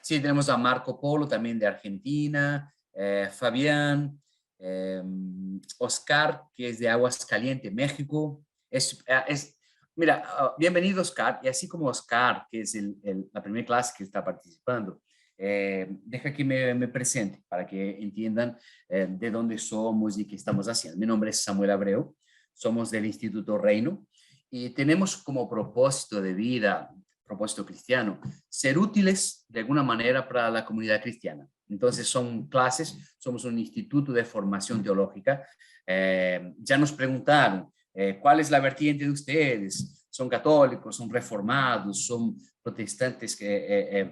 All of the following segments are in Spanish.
Sí, tenemos a Marco Polo también de Argentina, Fabián, eh, Oscar, que es de Aguascalientes, México. Mira, bienvenido Oscar, y así como Oscar, que es la primera clase que está participando, deja que me presente para que entiendan de dónde somos y qué estamos haciendo. Mi nombre es Samuel Abreu, somos del Instituto Reino y tenemos como propósito de vida, propósito cristiano, ser útiles de alguna manera para la comunidad cristiana. Entonces son clases, somos un instituto de formación teológica. Ya nos preguntaron, ¿cuál es la vertiente de ustedes? ¿Son católicos, son reformados, son protestantes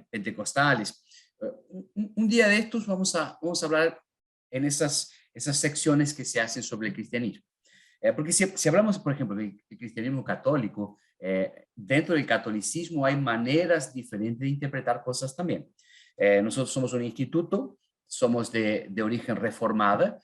pentecostales? Un día de estos vamos a hablar en esas secciones que se hacen sobre el cristianismo. Porque si hablamos, por ejemplo, del cristianismo católico, dentro del catolicismo hay maneras diferentes de interpretar cosas también. Nosotros somos un instituto, somos de origen reformada,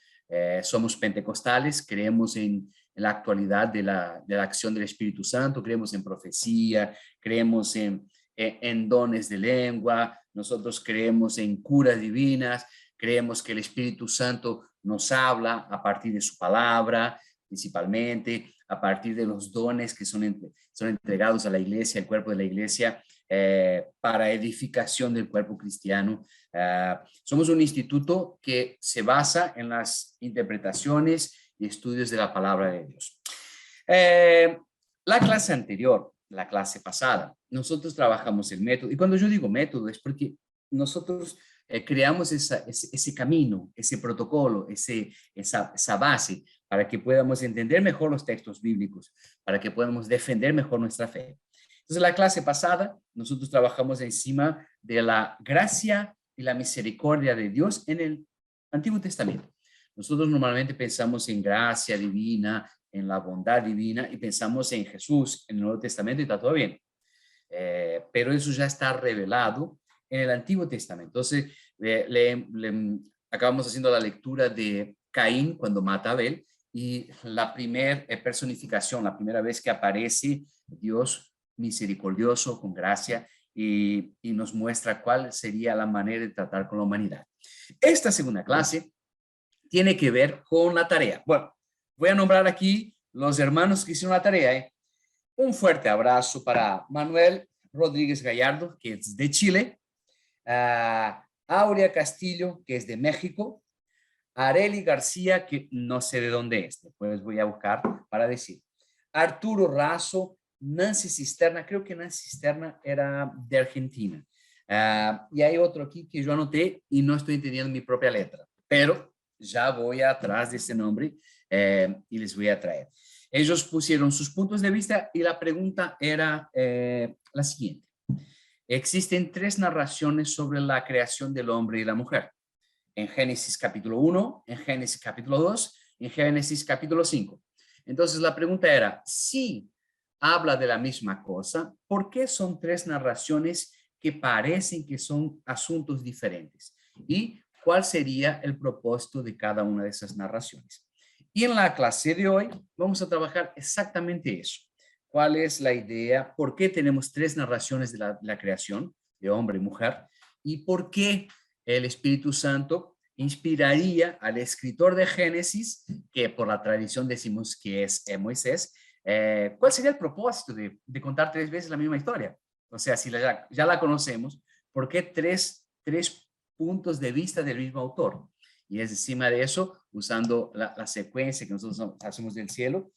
somos pentecostales, creemos en la actualidad de la acción del Espíritu Santo, creemos en profecía, creemos en dones de lengua, nosotros creemos en curas divinas, creemos que el Espíritu Santo nos habla a partir de su palabra, principalmente a partir de los dones que son entregados a la iglesia, al cuerpo de la iglesia, para edificación del cuerpo cristiano. Somos un instituto que se basa en las interpretaciones y estudios de la palabra de Dios. La clase anterior, la clase pasada, nosotros trabajamos el método, y cuando yo digo método es porque nosotros creamos ese camino, ese protocolo, esa base para que podamos entender mejor los textos bíblicos, para que podamos defender mejor nuestra fe. Entonces, la clase pasada, nosotros trabajamos encima de la gracia y la misericordia de Dios en el Antiguo Testamento. Nosotros normalmente pensamos en gracia divina, en la bondad divina, y pensamos en Jesús en el Nuevo Testamento y está todo bien. Pero eso ya está revelado en el Antiguo Testamento. Entonces, acabamos haciendo la lectura de Caín cuando mata a Abel, y la primera personificación, la primera vez que aparece Dios misericordioso, con gracia, y nos muestra cuál sería la manera de tratar con la humanidad. Esta segunda clase tiene que ver con la tarea. Bueno, voy a nombrar aquí los hermanos que hicieron la tarea. Un fuerte abrazo para Manuel Rodríguez Gallardo, que es de Chile, Aurea Castillo, que es de México, Areli García, que no sé de dónde es, después voy a buscar para decir, Arturo Razo, Nancy Cisterna, creo que Nancy Cisterna era de Argentina, y hay otro aquí que yo anoté y no estoy entendiendo mi propia letra, pero ya voy atrás de ese nombre y les voy a traer. Ellos pusieron sus puntos de vista y la pregunta era la siguiente. Existen tres narraciones sobre la creación del hombre y la mujer. En Génesis capítulo 1, en Génesis capítulo 2, en Génesis capítulo 5. Entonces la pregunta era, si habla de la misma cosa, ¿por qué son tres narraciones que parecen que son asuntos diferentes? ¿Y cuál sería el propósito de cada una de esas narraciones? Y en la clase de hoy vamos a trabajar exactamente eso. ¿Cuál es la idea? ¿Por qué tenemos tres narraciones de la creación, de hombre y mujer? ¿Y por qué el Espíritu Santo inspiraría al escritor de Génesis, que por la tradición decimos que es Moisés? ¿Cuál sería el propósito de contar tres veces la misma historia? O sea, si ya la conocemos, ¿por qué tres puntos de vista del mismo autor? Y es encima de eso, usando la secuencia que nosotros hacemos del cielo,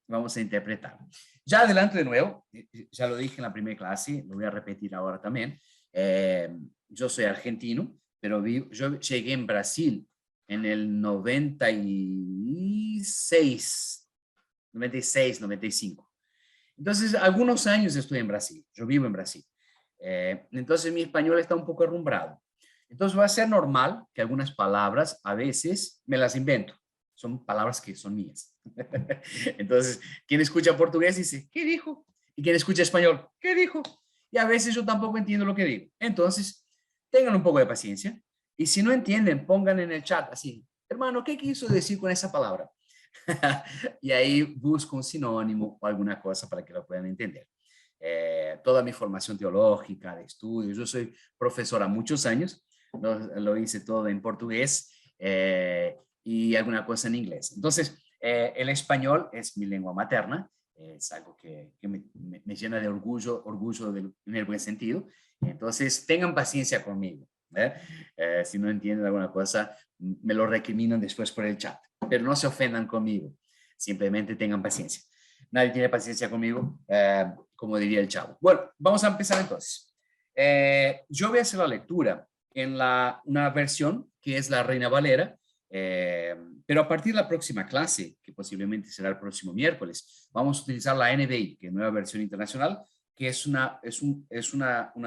vamos a interpretar. Ya adelanto de nuevo, ya lo dije en la primera clase, lo voy a repetir ahora también. Yo soy argentino, pero yo llegué en Brasil en el 96, 95. Entonces, algunos años estoy en Brasil, yo vivo en Brasil. Entonces, mi español está un poco arrumbrado. Entonces, va a ser normal que algunas palabras a veces me las invento. Son palabras que son mías. Entonces, quien escucha portugués dice, ¿qué dijo? Y quien escucha español, ¿qué dijo? Y a veces yo tampoco entiendo lo que digo. Entonces, tengan un poco de paciencia. Y si no entienden, pongan en el chat así, hermano, ¿qué quiso decir con esa palabra? Y ahí busco un sinónimo o alguna cosa para que lo puedan entender. toda mi formación teológica, de estudios. Yo soy profesora muchos años, lo hice todo en portugués y alguna cosa en inglés. Entonces, el español es mi lengua materna, es algo que me llena de orgullo, en el buen sentido. Entonces, tengan paciencia conmigo. Si no entienden alguna cosa, me lo recriminan después por el chat, pero no se ofendan conmigo, simplemente tengan paciencia. Nadie tiene paciencia conmigo, como diría el chavo. Bueno, vamos a empezar entonces. Yo voy a hacer la lectura en una versión que es la Reina Valera, pero a partir de la próxima clase, que posiblemente será el próximo miércoles, vamos a utilizar la NBI, que es Nueva Versión Internacional, que es una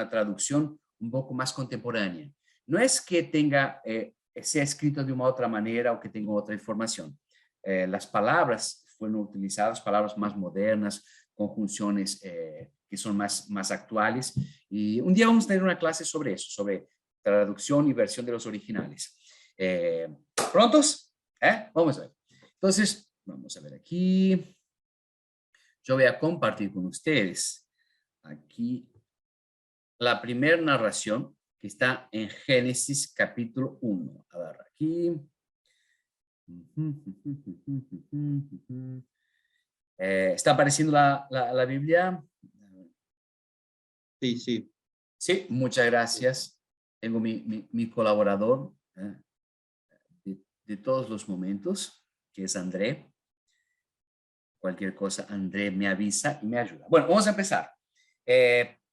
traducción un poco más contemporánea. No es que sea escrito de una otra manera o que tenga otra información. Las palabras fueron utilizadas, palabras más modernas, conjunciones que son más actuales. Y un día vamos a tener una clase sobre eso, sobre traducción y versión de los originales. ¿Prontos? Vamos a ver. Entonces, vamos a ver aquí. Yo voy a compartir con ustedes aquí la primera narración que está en Génesis capítulo 1. A ver, aquí. ¿Está apareciendo la Biblia? Sí, sí. Sí, muchas gracias. Tengo mi colaborador de todos los momentos, que es André. Cualquier cosa, André me avisa y me ayuda. Bueno, vamos a empezar.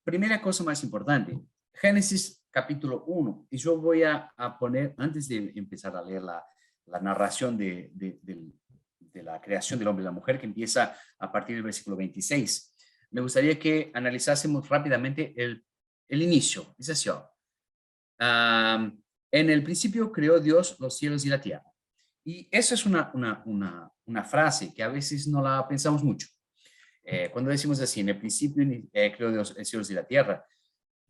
Primera cosa más importante, Génesis capítulo 1. Y yo voy a poner, antes de empezar a leer la narración de la creación del hombre y la mujer, que empieza a partir del versículo 26, me gustaría que analizásemos rápidamente el inicio. Dice así, en el principio creó Dios los cielos y la tierra. Y esa es una frase que a veces no la pensamos mucho. Cuando decimos así, en el principio creó Dios los cielos y la tierra,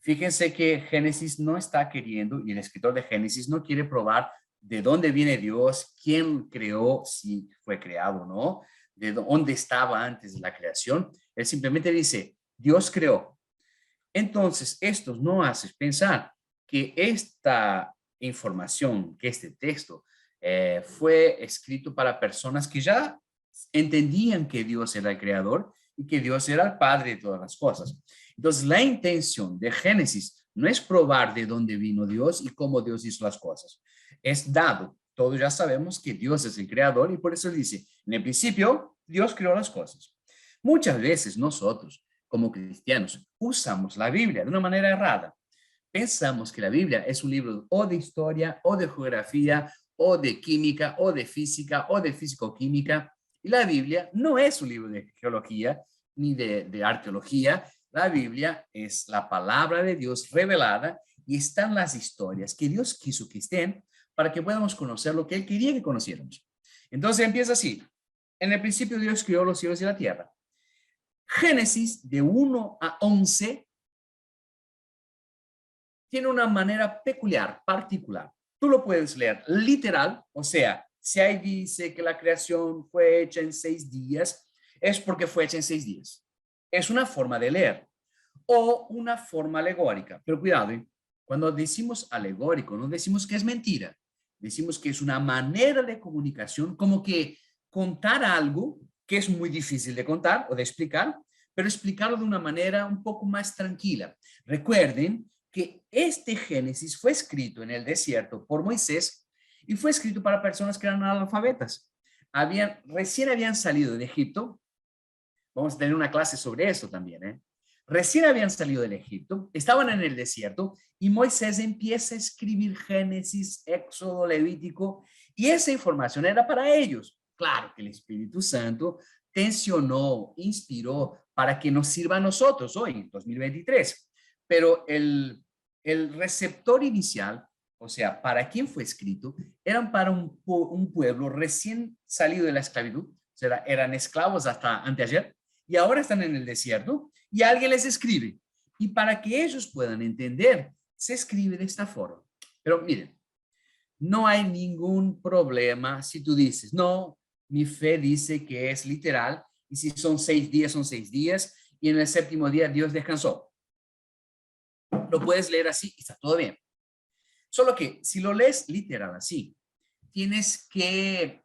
fíjense que Génesis no está queriendo, y el escritor de Génesis no quiere probar de dónde viene Dios, quién creó, si fue creado o no, de dónde estaba antes de la creación. Él simplemente dice, Dios creó. Entonces, esto nos hace pensar que esta información, que este texto fue escrito para personas que ya entendían que Dios era el creador y que Dios era el padre de todas las cosas. Entonces, la intención de Génesis no es probar de dónde vino Dios y cómo Dios hizo las cosas. Es dado. Todos ya sabemos que Dios es el creador y por eso dice, en el principio, Dios creó las cosas. Muchas veces nosotros, como cristianos, usamos la Biblia de una manera errada. Pensamos que la Biblia es un libro o de historia, o de geografía, o de química, o de física, o de físico-química. Y la Biblia no es un libro de geología ni de arqueología. La Biblia es la palabra de Dios revelada y están las historias que Dios quiso que estén para que podamos conocer lo que Él quería que conociéramos. Entonces empieza así. En el principio Dios creó los cielos y la tierra. Génesis de 1 a 11 tiene una manera peculiar, particular. Tú lo puedes leer literal, o sea, si ahí dice que la creación fue hecha en 6 días, es porque fue hecha en 6 días. Es una forma de leer o una forma alegórica. Pero cuidado, cuando decimos alegórico, no decimos que es mentira. Decimos que es una manera de comunicación, como que contar algo que es muy difícil de contar o de explicar, pero explicarlo de una manera un poco más tranquila. Recuerden que este Génesis fue escrito en el desierto por Moisés y fue escrito para personas que eran analfabetas. Recién habían salido de Egipto. Vamos a tener una clase sobre esto también, Recién habían salido del Egipto, estaban en el desierto y Moisés empieza a escribir Génesis, Éxodo, Levítico, y esa información era para ellos. Claro que el Espíritu Santo tensionó, inspiró para que nos sirva a nosotros hoy, en 2023. Pero el receptor inicial, o sea, para quién fue escrito, eran para un pueblo recién salido de la esclavitud, o sea, eran esclavos hasta anteayer, y ahora están en el desierto, y alguien les escribe. Y para que ellos puedan entender, se escribe de esta forma. Pero miren, no hay ningún problema si tú dices, no, mi fe dice que es literal, y si son 6 días, son 6 días, y en el séptimo día Dios descansó. Lo puedes leer así y está todo bien. Solo que si lo lees literal así, tienes que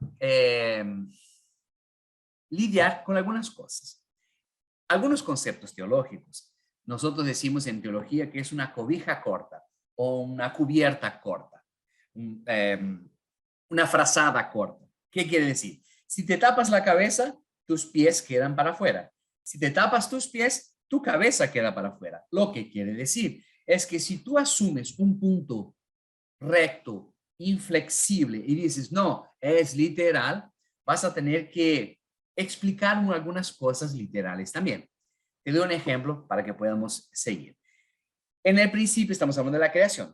lidiar con algunas cosas. Algunos conceptos teológicos. Nosotros decimos en teología que es una cobija corta o una cubierta corta, una frazada corta. ¿Qué quiere decir? Si te tapas la cabeza, tus pies quedan para afuera. Si te tapas tus pies, tu cabeza queda para afuera. Lo que quiere decir es que si tú asumes un punto recto, inflexible y dices, no, es literal, vas a tener que explicar algunas cosas literales también. Te doy un ejemplo para que podamos seguir. En el principio estamos hablando de la creación.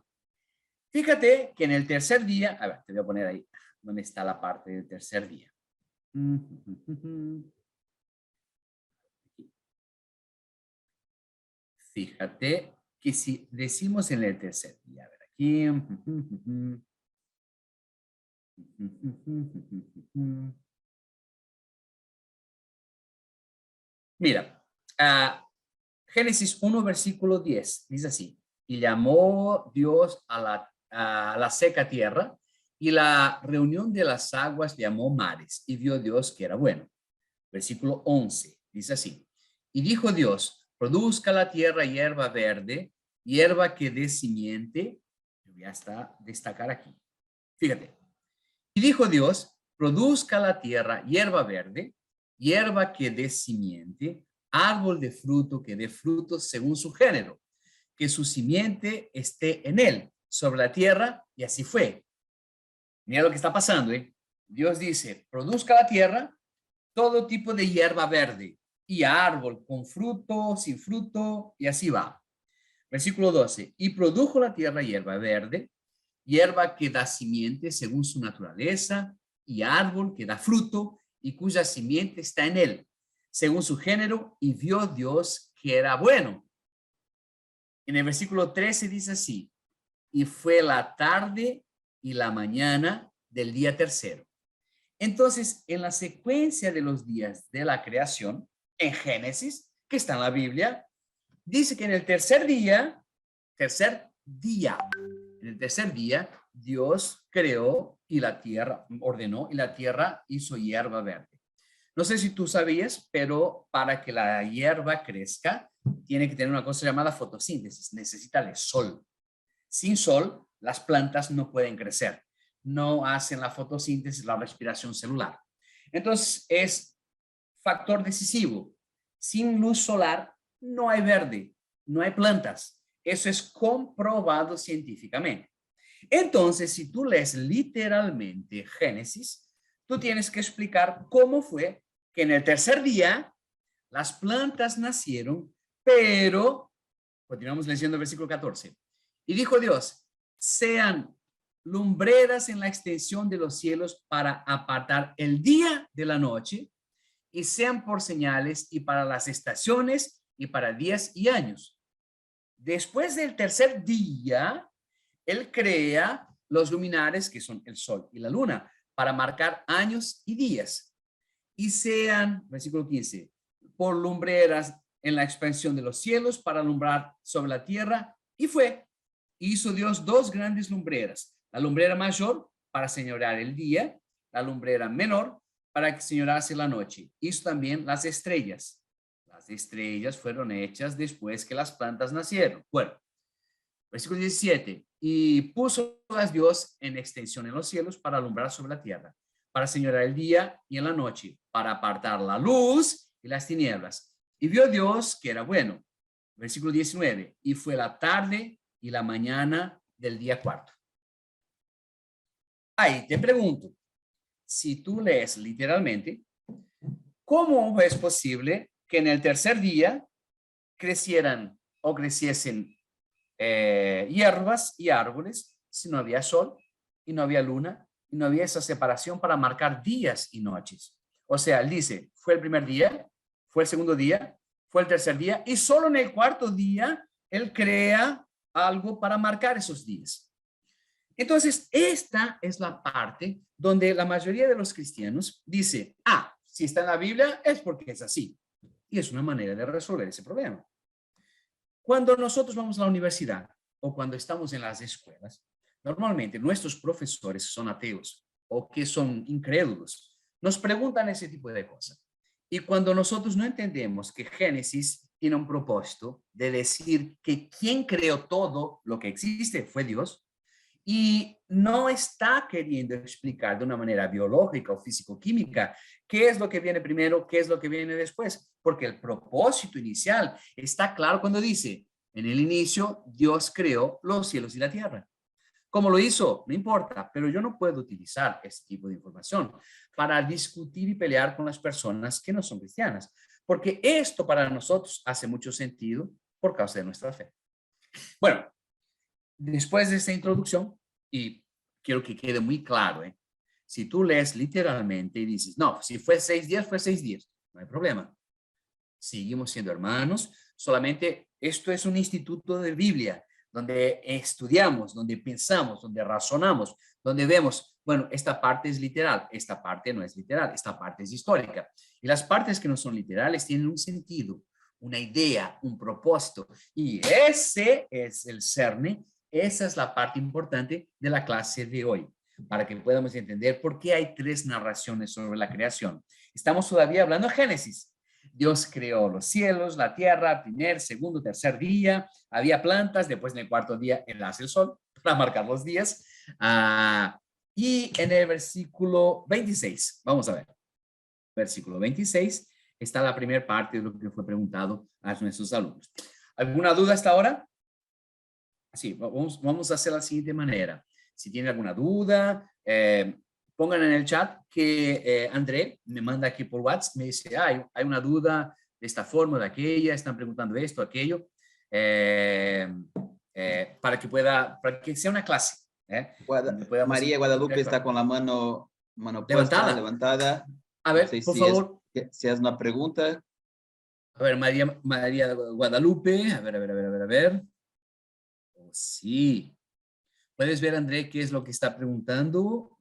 Fíjate que en el tercer día, a ver, te voy a poner ahí donde está la parte del tercer día. Fíjate que si decimos en el tercer día, a ver aquí. Mira, Génesis 1, versículo 10, dice así, y llamó Dios a la seca tierra, y la reunión de las aguas llamó mares, y vio Dios que era bueno. Versículo 11, dice así, y dijo Dios, produzca la tierra hierba verde, hierba que dé simiente, voy a destacar aquí, fíjate, y dijo Dios, produzca la tierra hierba verde, hierba que dé simiente, árbol de fruto que dé frutos según su género, que su simiente esté en él, sobre la tierra, y así fue. Mira lo que está pasando, ¿eh? Dios dice, produzca la tierra todo tipo de hierba verde y árbol con fruto, sin fruto, y así va. Versículo 12, y produjo la tierra hierba verde, hierba que da simiente según su naturaleza, y árbol que da fruto y cuya simiente está en él, según su género, y vio Dios que era bueno. En el versículo 13 dice así, y fue la tarde y la mañana del día tercero. Entonces, en la secuencia de los días de la creación, en Génesis, que está en la Biblia, dice que en el tercer día, en el tercer día, Dios creó y la tierra ordenó y la tierra hizo hierba verde. No sé si tú sabías, pero para que la hierba crezca, tiene que tener una cosa llamada fotosíntesis, necesita el sol. Sin sol, las plantas no pueden crecer, no hacen la fotosíntesis, la respiración celular. Entonces, es factor decisivo. Sin luz solar, no hay verde, no hay plantas. Eso es comprobado científicamente. Entonces, si tú lees literalmente Génesis, tú tienes que explicar cómo fue que en el tercer día las plantas nacieron, pero, continuamos leyendo el versículo 14, y dijo Dios, sean lumbreras en la extensión de los cielos para apartar el día de la noche, y sean por señales y para las estaciones y para días y años. Después del tercer día, él crea los luminares, que son el sol y la luna, para marcar años y días. Y sean, versículo 15, por lumbreras en la expansión de los cielos para alumbrar sobre la tierra. Y fue, hizo Dios dos grandes lumbreras, la lumbrera mayor para señorear el día, la lumbrera menor para señorarse la noche. Hizo también las estrellas. Las estrellas fueron hechas después que las plantas nacieron. Bueno, versículo 17. Y puso a Dios en extensión en los cielos para alumbrar sobre la tierra, para señorear el día y en la noche, para apartar la luz y las tinieblas. Y vio Dios que era bueno. Versículo 19. Y fue la tarde y la mañana del día cuarto. Ahí te pregunto, si tú lees literalmente, ¿cómo es posible que en el tercer día crecieran o creciesen hierbas y árboles si no había sol y no había luna y no había esa separación para marcar días y noches? O sea, él dice, fue el primer día, fue el segundo día, fue el tercer día y solo en el cuarto día él crea algo para marcar esos días. Entonces, esta es la parte donde la mayoría de los cristianos dice, si está en la Biblia es porque es así. y es una manera de resolver ese problema. Cuando nosotros vamos a la universidad o cuando estamos en las escuelas, normalmente nuestros profesores son ateos o que son incrédulos. Nos preguntan ese tipo de cosas. Y cuando nosotros no entendemos que Génesis tiene un propósito de decir que quien creó todo lo que existe fue Dios, y no está queriendo explicar de una manera biológica o físico-química qué es lo que viene primero, qué es lo que viene después, porque el propósito inicial está claro cuando dice, en el inicio Dios creó los cielos y la tierra. ¿Cómo lo hizo? No importa, pero yo no puedo utilizar este tipo de información para discutir y pelear con las personas que no son cristianas, porque esto para nosotros hace mucho sentido por causa de nuestra fe. Bueno, después de esta introducción, y quiero que quede muy claro, si tú lees literalmente y dices, no, si fue 6 días, fue 6 días, no hay problema. Seguimos siendo hermanos, solamente esto es un instituto de Biblia, donde estudiamos, donde pensamos, donde razonamos, donde vemos, bueno, esta parte es literal, esta parte no es literal, esta parte es histórica. Y las partes que no son literales tienen un sentido, una idea, un propósito. Y ese es el cerne. Esa es la parte importante de la clase de hoy, para que podamos entender por qué hay 3 narraciones sobre la creación. Estamos todavía hablando de Génesis. Dios creó los cielos, la tierra, primer, segundo, tercer día. Había plantas, después en el cuarto día Él hace el sol para marcar los días. Y en el versículo 26, vamos a ver, versículo 26, está la primera parte de lo que fue preguntado a nuestros alumnos. ¿Alguna duda hasta ahora? Sí, vamos a hacer la siguiente manera. Si tienen alguna duda, pongan en el chat que André me manda aquí por WhatsApp, me dice, hay una duda de esta forma, de aquella, están preguntando esto, aquello, para que sea una clase. Donde podamos María Guadalupe está interactuar. con la mano puesta, Levantada. levantada. A No ver, sé por si favor. si es una pregunta. A ver, María Guadalupe, a ver. Oh, sí. ¿Puedes ver, André, qué es lo que está preguntando?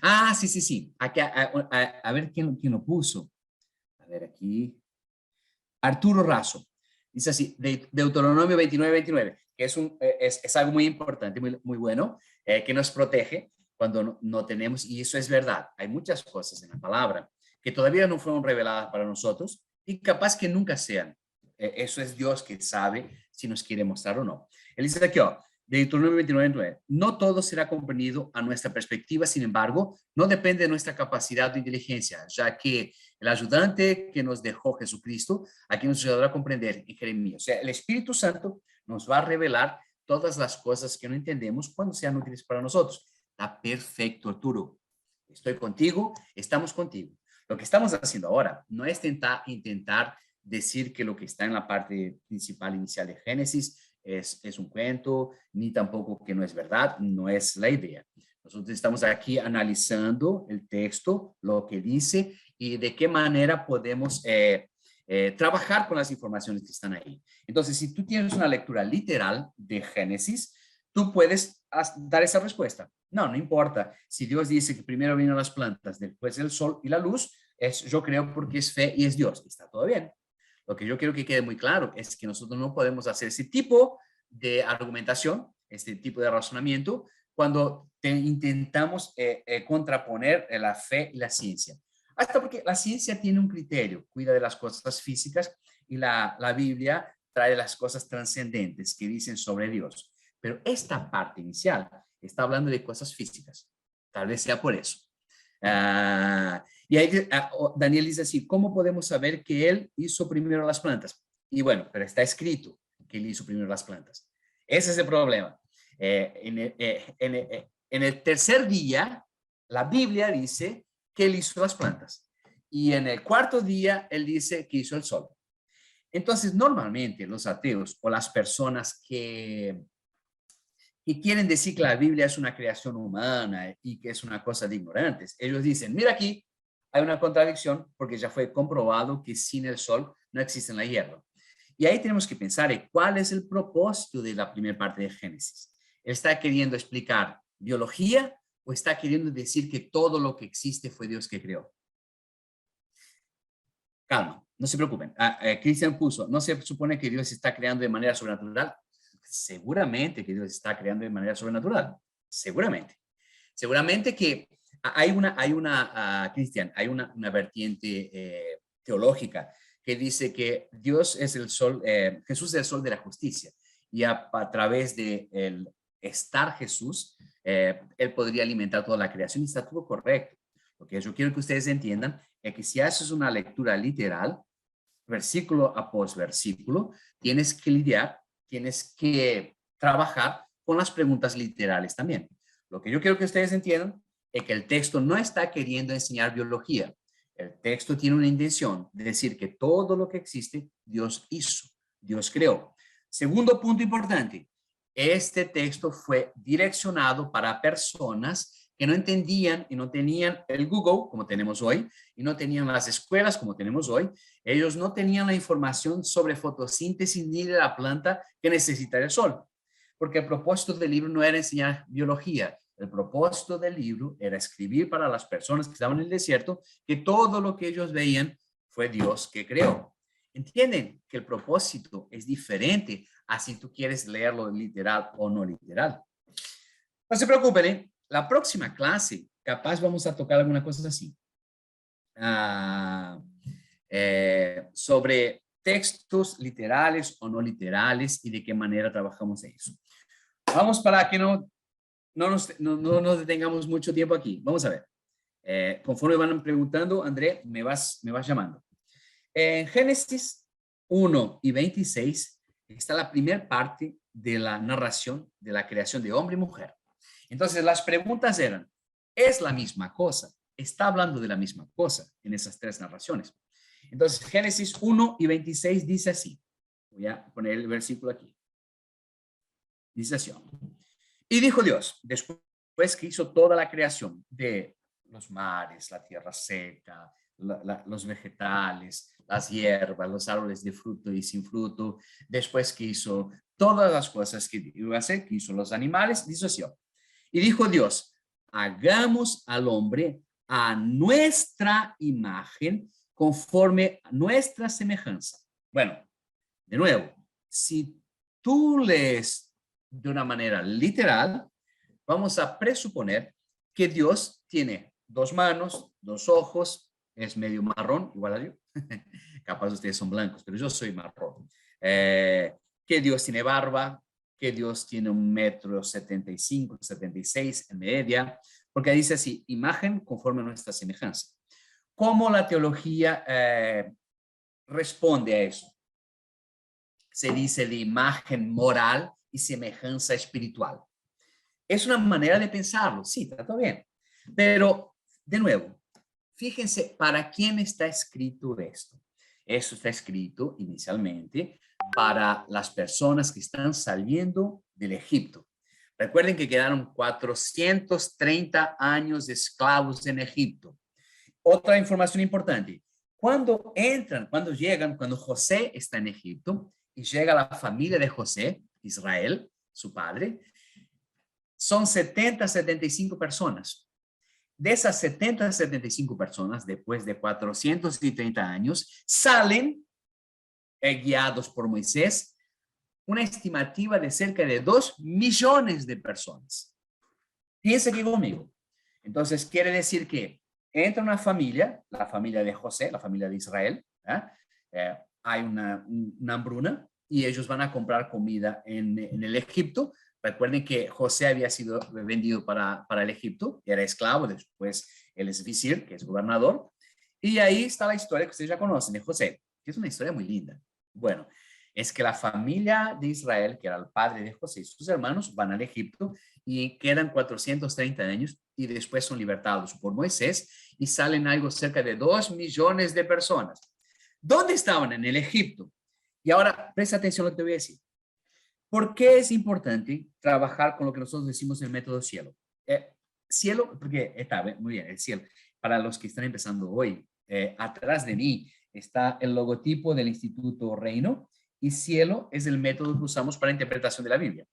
Ah, sí, sí, sí. Aquí, a ver quién lo puso. A ver, aquí. Arturo Razo. Dice así, Deuteronomio 29, que es algo muy importante, muy bueno, que nos protege cuando no tenemos, y eso es verdad. Hay muchas cosas en la palabra que todavía no fueron reveladas para nosotros y capaz que nunca sean. Eso es Dios que sabe si nos quiere mostrar o no. Él dice aquí, Deuteronomio 29, no todo será comprendido a nuestra perspectiva, sin embargo, no depende de nuestra capacidad o inteligencia, ya que el ayudante que nos dejó Jesucristo, aquí nos ayudará a comprender en Jeremías. O sea, el Espíritu Santo nos va a revelar todas las cosas que no entendemos cuando sean útiles para nosotros. Está perfecto, Arturo. Estoy contigo, estamos contigo. Lo que estamos haciendo ahora no es intentar decir que lo que está en la parte principal inicial de Génesis es un cuento, ni tampoco que no es verdad, no es la idea. Nosotros estamos aquí analizando el texto, lo que dice y de qué manera podemos trabajar con las informaciones que están ahí. Entonces, si tú tienes una lectura literal de Génesis, tú puedes dar esa respuesta. No importa. Si Dios dice que primero vienen las plantas, después el sol y la luz, yo creo porque es fe y es Dios. Está todo bien. Lo que yo quiero que quede muy claro es que nosotros no podemos hacer ese tipo de argumentación, este tipo de razonamiento, cuando intentamos contraponer la fe y la ciencia. Hasta porque la ciencia tiene un criterio, cuida de las cosas físicas y la Biblia trae las cosas trascendentes que dicen sobre Dios. Pero esta parte inicial está hablando de cosas físicas. Tal vez sea por eso. Y ahí Daniel dice así, ¿cómo podemos saber que él hizo primero las plantas? Y bueno, pero está escrito que él hizo primero las plantas. Ese es el problema. En el tercer día, la Biblia dice que él hizo las plantas. Y en el cuarto día, él dice que hizo el sol. Entonces, normalmente los ateos o las personas que quieren decir que la Biblia es una creación humana y que es una cosa de ignorantes, ellos dicen, mira aquí, hay una contradicción porque ya fue comprobado que sin el sol no existe la hierba. Y ahí tenemos que pensar en cuál es el propósito de la primera parte de Génesis. ¿Está queriendo explicar biología o está queriendo decir que todo lo que existe fue Dios que creó? calma, no se preocupen. Cristian puso, ¿no se supone que Dios está creando de manera sobrenatural? Seguramente que Dios está creando de manera sobrenatural. Seguramente. Seguramente que Cristian, hay una vertiente teológica que dice que Dios es el sol, Jesús es el sol de la justicia. Y a través de el estar Jesús, él podría alimentar toda la creación y está todo correcto. Lo que yo quiero que ustedes entiendan es que si haces una lectura literal, versículo após versículo, tienes que lidiar, tienes que trabajar con las preguntas literales también. Lo que yo quiero que ustedes entiendan es que el texto no está queriendo enseñar biología. El texto tiene una intención de decir que todo lo que existe, Dios hizo, Dios creó. Segundo punto importante, este texto fue direccionado para personas que no entendían y no tenían el Google, como tenemos hoy, y no tenían las escuelas, como tenemos hoy. Ellos no tenían la información sobre fotosíntesis ni de la planta que necesita el sol, porque el propósito del libro no era enseñar biología. El propósito del libro era escribir para las personas que estaban en el desierto que todo lo que ellos veían fue Dios que creó. ¿Entienden que el propósito es diferente a si tú quieres leerlo literal o no literal? No se preocupen, ¿eh? La próxima clase, capaz vamos a tocar alguna cosa así. Sobre textos literales o no literales y de qué manera trabajamos eso. Vamos para que no nos detengamos mucho tiempo aquí. Vamos a ver. Conforme van preguntando, André, me vas llamando. En Génesis 1 y 26 está la primera parte de la narración de la creación de hombre y mujer. Entonces, las preguntas eran, ¿es la misma cosa? ¿Está hablando de la misma cosa en esas tres narraciones? Entonces, Génesis 1 y 26 dice así. Voy a poner el versículo aquí. Dice así. Y dijo Dios, después que hizo toda la creación de los mares, la tierra seca, los vegetales, las hierbas, los árboles de fruto y sin fruto, después que hizo todas las cosas que iba a hacer, que hizo los animales, dice así. Y dijo Dios, hagamos al hombre a nuestra imagen, conforme a nuestra semejanza. Bueno, de nuevo, si tú lees de una manera literal, vamos a presuponer que Dios tiene dos manos, dos ojos, es medio marrón, igual a yo. Capaz ustedes son blancos, pero yo soy marrón. Que Dios tiene barba, que Dios tiene 1,75 m, 76 en media, porque dice así, imagen conforme a nuestra semejanza. ¿Cómo la teología responde a eso? Se dice de imagen moral y semejanza espiritual. Es una manera de pensarlo, sí, está todo bien. Pero, de nuevo, fíjense, ¿para quién está escrito esto? Esto está escrito inicialmente para las personas que están saliendo del Egipto. Recuerden que quedaron 430 años de esclavos en Egipto. Otra información importante. Cuando llegan, cuando José está en Egipto y llega la familia de José, Israel, su padre, son 70, 75 personas. De esas 70, 75 personas, después de 430 años, salen, guiados por Moisés, una estimativa de cerca de 2 millones de personas. Piensa aquí conmigo. Entonces, quiere decir que entra una familia, la familia de José, la familia de Israel, hay una hambruna y ellos van a comprar comida en el Egipto. Recuerden que José había sido vendido para el Egipto, era esclavo, después él es visir, que es gobernador, y ahí está la historia que ustedes ya conocen de José, que es una historia muy linda. Bueno, es que la familia de Israel, que era el padre de José y sus hermanos, van al Egipto y quedan 430 años y después son libertados por Moisés y salen algo cerca de 2 millones de personas. ¿Dónde estaban? En el Egipto. Y ahora, presta atención a lo que te voy a decir. ¿Por qué es importante trabajar con lo que nosotros decimos el método cielo? Cielo, porque está muy bien, el cielo. Para los que están empezando hoy, atrás de mí está el logotipo del Instituto Reino y cielo es el método que usamos para interpretación de la Biblia.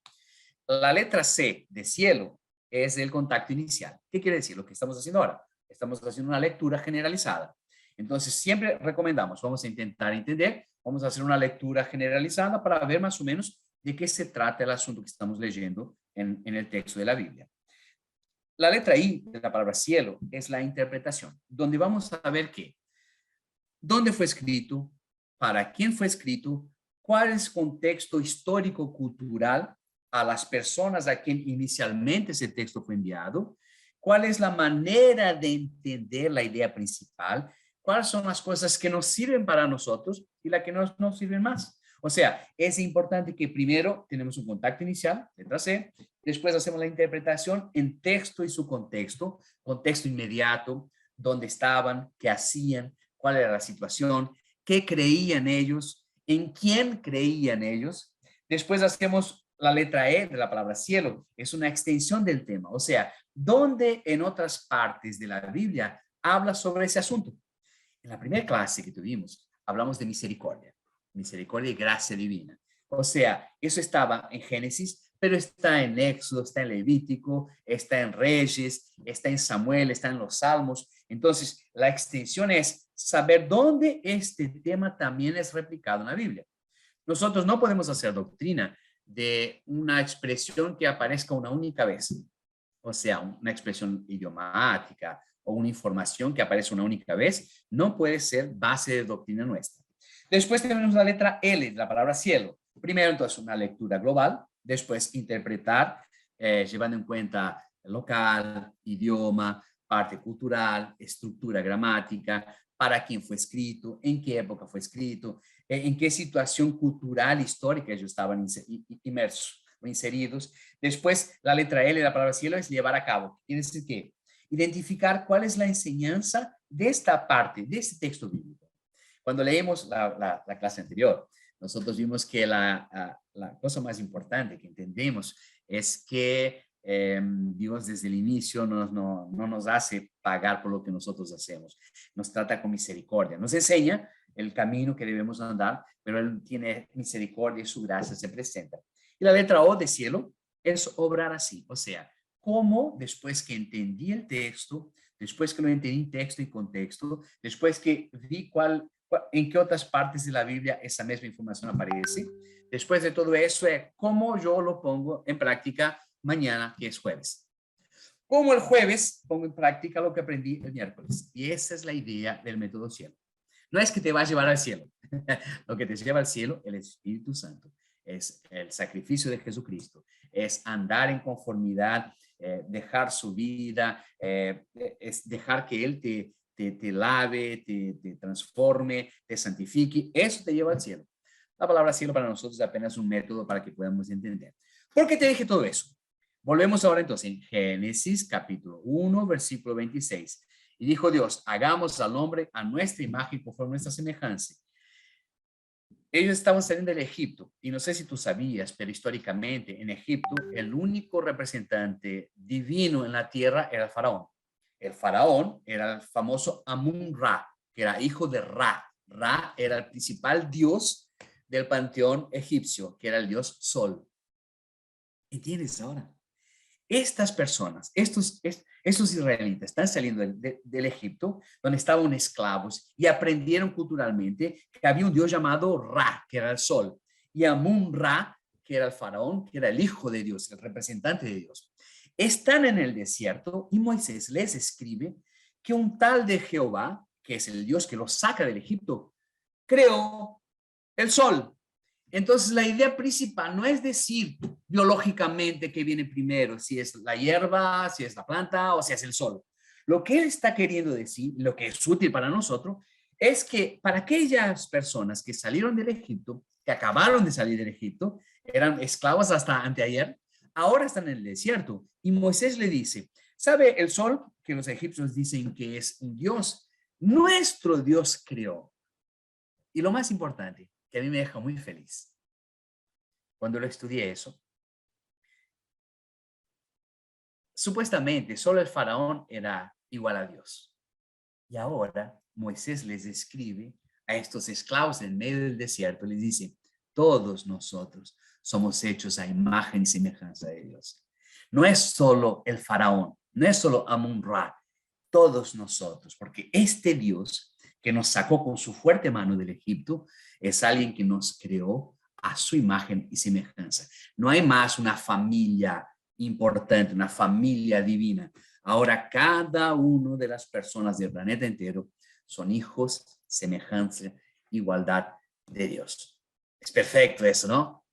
La letra C de cielo es el contacto inicial. ¿Qué quiere decir? Lo que estamos haciendo ahora. Estamos haciendo una lectura generalizada. Entonces, siempre recomendamos, vamos a intentar entender, vamos a hacer una lectura generalizada para ver más o menos de qué se trata el asunto que estamos leyendo en el texto de la Biblia. La letra I de la palabra cielo es la interpretación, donde vamos a ver qué, dónde fue escrito, para quién fue escrito, cuál es el contexto histórico cultural a las personas a quien inicialmente ese texto fue enviado, cuál es la manera de entender la idea principal, cuáles son las cosas que nos sirven para nosotros y las que no nos sirven más. O sea, es importante que primero tenemos un contacto inicial, letra C, después hacemos la interpretación en texto y su contexto inmediato, dónde estaban, qué hacían, cuál era la situación, qué creían ellos, en quién creían ellos. Después hacemos la letra E de la palabra cielo, es una extensión del tema, o sea, ¿dónde en otras partes de la Biblia habla sobre ese asunto? En la primera clase que tuvimos, hablamos de misericordia y gracia divina. O sea, eso estaba en Génesis, pero está en Éxodo, está en Levítico, está en Reyes, está en Samuel, está en los Salmos. Entonces, la extensión es saber dónde este tema también es replicado en la Biblia. Nosotros no podemos hacer doctrina de una expresión que aparezca una única vez. O sea, una expresión idiomática o una información que aparece una única vez, no puede ser base de doctrina nuestra. Después tenemos la letra L, la palabra cielo. Primero, entonces, una lectura global. Después, interpretar, llevando en cuenta local, idioma, parte cultural, estructura gramática, para quién fue escrito, en qué época fue escrito, en qué situación cultural, histórica ellos estaban inmersos o inseridos. Después, la letra L de la palabra cielo es llevar a cabo. Quiere decir que identificar cuál es la enseñanza de esta parte, de este texto bíblico. Cuando leímos la clase anterior, nosotros vimos que la cosa más importante que entendemos es que Dios desde el inicio no nos hace pagar por lo que nosotros hacemos. Nos trata con misericordia. Nos enseña el camino que debemos andar, pero Él tiene misericordia y su gracia se presenta. Y la letra O de cielo es obrar así. O sea, cómo después que entendí el texto, después que lo entendí en texto y contexto, después que vi en qué otras partes de la Biblia esa misma información aparece, después de todo eso es cómo yo lo pongo en práctica mañana, que es jueves. Como el jueves pongo en práctica lo que aprendí el miércoles. Y esa es la idea del método cielo. No es que te va a llevar al cielo. Lo que te lleva al cielo, el Espíritu Santo, es el sacrificio de Jesucristo, es andar en conformidad, dejar su vida, es dejar que Él te lave, te transforme, te santifique. Eso te lleva al cielo. La palabra cielo para nosotros es apenas un método para que podamos entender. ¿Por qué te dije todo eso? Volvemos ahora entonces en Génesis capítulo 1, versículo 26. Y dijo Dios, hagamos al hombre a nuestra imagen conforme nuestra semejanza. Ellos estaban saliendo del Egipto y no sé si tú sabías, pero históricamente en Egipto el único representante divino en la tierra era el faraón. El faraón era el famoso Amun-Ra, que era hijo de Ra. Ra era el principal dios del panteón egipcio, que era el dios Sol. ¿Entiendes ahora? Estas personas, estos israelitas están saliendo del Egipto, donde estaban esclavos, y aprendieron culturalmente que había un dios llamado Ra, que era el sol, y Amun-Ra, que era el faraón, que era el hijo de Dios, el representante de Dios. Están en el desierto y Moisés les escribe que un tal de Jehová, que es el Dios que los saca del Egipto, creó el sol. Entonces, la idea principal no es decir biológicamente qué viene primero, si es la hierba, si es la planta o si es el sol. Lo que él está queriendo decir, lo que es útil para nosotros, es que para aquellas personas que salieron del Egipto, que acabaron de salir del Egipto, eran esclavos hasta anteayer, ahora están en el desierto. Y Moisés le dice, ¿sabe el sol que los egipcios dicen que es un Dios? Nuestro Dios creó. Y lo más importante, que a mí me deja muy feliz. Cuando lo estudié eso, supuestamente solo el faraón era igual a Dios. Y ahora Moisés les escribe a estos esclavos en medio del desierto, les dice, todos nosotros somos hechos a imagen y semejanza de Dios. No es solo el faraón, no es solo Amun-Ra, todos nosotros, porque este Dios que nos sacó con su fuerte mano del Egipto, es alguien que nos creó a su imagen y semejanza. No hay más una familia importante, una familia divina. Ahora cada una de las personas del planeta entero son hijos, semejanza, igualdad de Dios. Es perfecto eso, ¿no?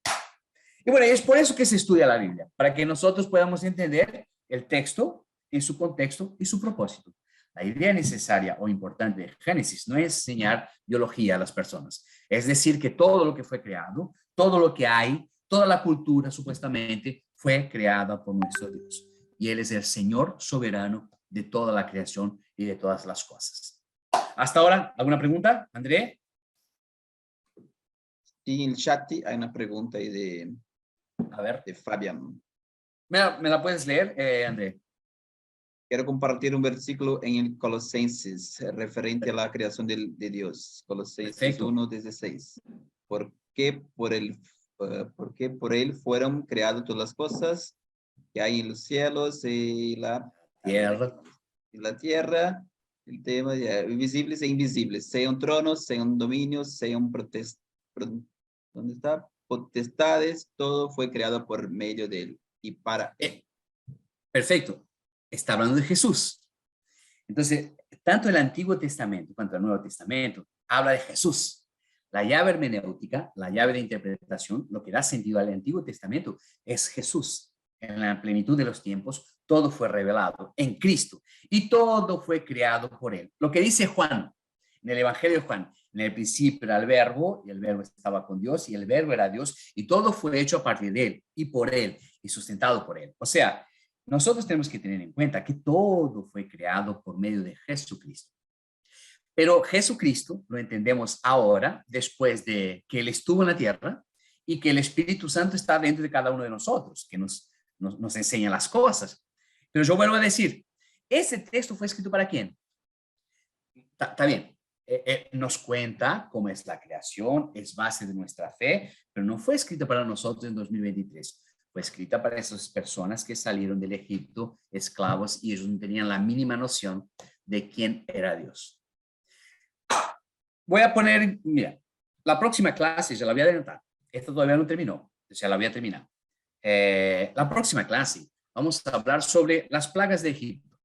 Y bueno, es por eso que se estudia la Biblia, para que nosotros podamos entender el texto en su contexto y su propósito. La idea necesaria o importante de Génesis no es enseñar biología a las personas, es decir, que todo lo que fue creado, todo lo que hay, toda la cultura supuestamente fue creada por nuestro Dios. Y Él es el Señor soberano de toda la creación y de todas las cosas. Hasta ahora, ¿alguna pregunta, André? Sí, en el chat hay una pregunta ahí A ver. de Fabián. ¿Me la puedes leer, André? Quiero compartir un versículo en el Colosenses referente a la creación de Dios. Colosenses 1:16. Porque por él fueron creadas todas las cosas que hay en los cielos y la tierra, el tema de visibles e invisibles, sean tronos, sean dominios, sean ¿dónde está? Potestades, todo fue creado por medio de él y para él. Perfecto. Está hablando de Jesús. Entonces, tanto el Antiguo Testamento cuanto el Nuevo Testamento habla de Jesús. La llave hermenéutica, la llave de interpretación, lo que da sentido al Antiguo Testamento es Jesús. En la plenitud de los tiempos, todo fue revelado en Cristo y todo fue creado por Él. Lo que dice Juan, en el Evangelio de Juan, en el principio era el verbo, y el verbo estaba con Dios, y el verbo era Dios, y todo fue hecho a partir de Él, y por Él, y sustentado por Él. O sea, nosotros tenemos que tener en cuenta que todo fue creado por medio de Jesucristo. Pero Jesucristo lo entendemos ahora, después de que Él estuvo en la tierra y que el Espíritu Santo está dentro de cada uno de nosotros, que nos enseña las cosas. Pero yo vuelvo a decir, ¿ese texto fue escrito para quién? Está bien, nos cuenta cómo es la creación, es base de nuestra fe, pero no fue escrito para nosotros en 2023. Fue escrita para esas personas que salieron del Egipto, esclavos, y ellos no tenían la mínima noción de quién era Dios. Voy a poner, mira, la próxima clase, ya la voy a adelantar. Esta todavía no terminó, ya la voy a terminar. La próxima clase vamos a hablar sobre las plagas de Egipto.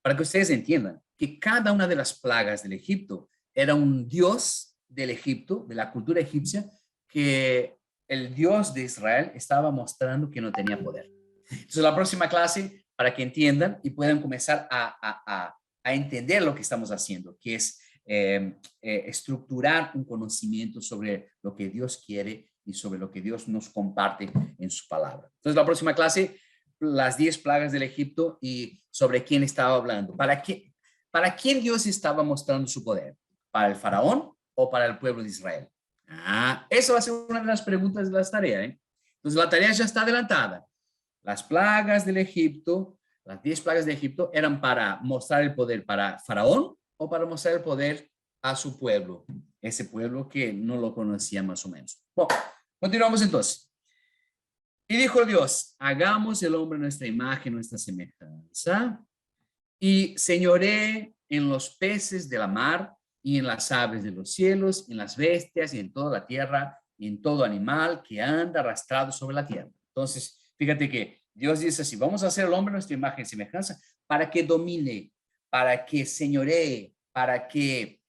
Para que ustedes entiendan que cada una de las plagas del Egipto era un dios del Egipto, de la cultura egipcia, que el Dios de Israel estaba mostrando que no tenía poder. Entonces, la próxima clase, para que entiendan y puedan comenzar a entender lo que estamos haciendo, que es estructurar un conocimiento sobre lo que Dios quiere y sobre lo que Dios nos comparte en su palabra. Entonces, la próxima clase, las 10 plagas del Egipto y sobre quién estaba hablando. ¿Para quién Dios estaba mostrando su poder? ¿Para el faraón o para el pueblo de Israel? Eso va a ser una de las preguntas de la tarea. Entonces, la tarea ya está adelantada. Las plagas del Egipto, las 10 plagas de Egipto, eran para mostrar el poder para faraón o para mostrar el poder a su pueblo, ese pueblo que no lo conocía más o menos. Bueno, continuamos entonces. Y dijo Dios, hagamos el hombre nuestra imagen, nuestra semejanza, y señoré en los peces de la mar, y en las aves de los cielos, en las bestias, y en toda la tierra, y en todo animal que anda arrastrado sobre la tierra. Entonces, fíjate que Dios dice así, vamos a hacer el hombre nuestra imagen y semejanza, para que domine, para que señoree, para que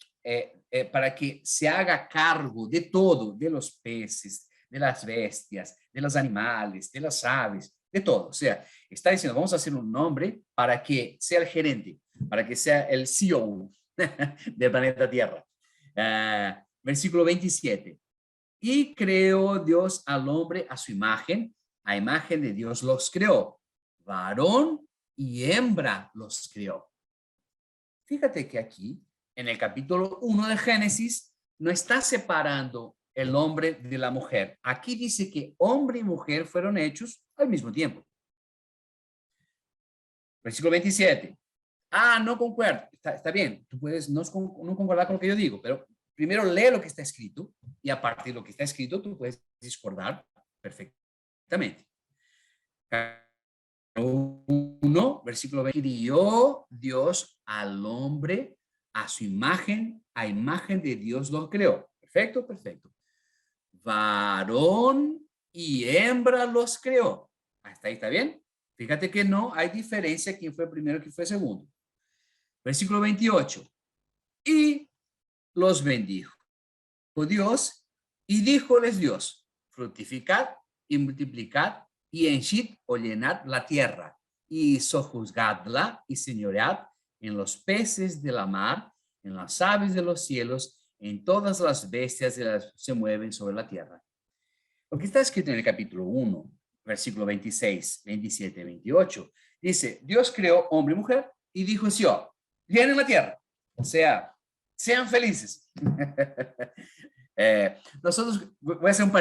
se haga cargo de todo, de los peces, de las bestias, de los animales, de las aves, de todo. O sea, está diciendo, vamos a hacer un nombre para que sea el gerente, para que sea el CEO del planeta Tierra. Versículo 27. Y creó Dios al hombre a su imagen, a imagen de Dios los creó. Varón y hembra los creó. Fíjate que aquí, en el capítulo 1 de Génesis, no está separando el hombre de la mujer. Aquí dice que hombre y mujer fueron hechos al mismo tiempo. Versículo 27. No concuerdo. Está bien, tú puedes no concordar con lo que yo digo, pero primero lee lo que está escrito y a partir de lo que está escrito tú puedes discordar perfectamente. 1, versículo 20. Crió Dios al hombre a su imagen, a imagen de Dios lo creó. Perfecto, perfecto. Varón y hembra los creó. Hasta ahí está bien. Fíjate que no hay diferencia quién fue primero y quién fue segundo. Versículo 28. Y los bendijo Dios y díjoles Dios, fructificad y multiplicad y henchid o llenad la tierra y sojuzgadla y señoread en los peces de la mar, en las aves de los cielos, en todas las bestias que se mueven sobre la tierra. Lo que está escrito en el capítulo 1, versículo 26, 27, 28, dice, Dios creó hombre y mujer y dijo, sí, llenen la tierra, o sea, sean felices. Nosotros, voy a hacer un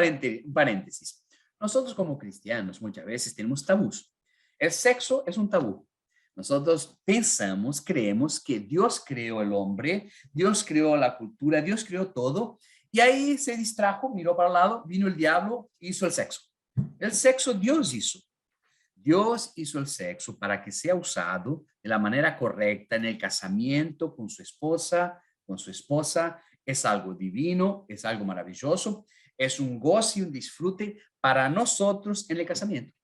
paréntesis. Nosotros como cristianos muchas veces tenemos tabús. El sexo es un tabú. Nosotros pensamos, creemos que Dios creó el hombre, Dios creó la cultura, Dios creó todo, y ahí se distrajo, miró para el lado, vino el diablo, hizo el sexo. El sexo Dios hizo. Dios hizo el sexo para que sea usado de la manera correcta en el casamiento con su esposa, es algo divino, es algo maravilloso, es un goce y un disfrute para nosotros en el casamiento.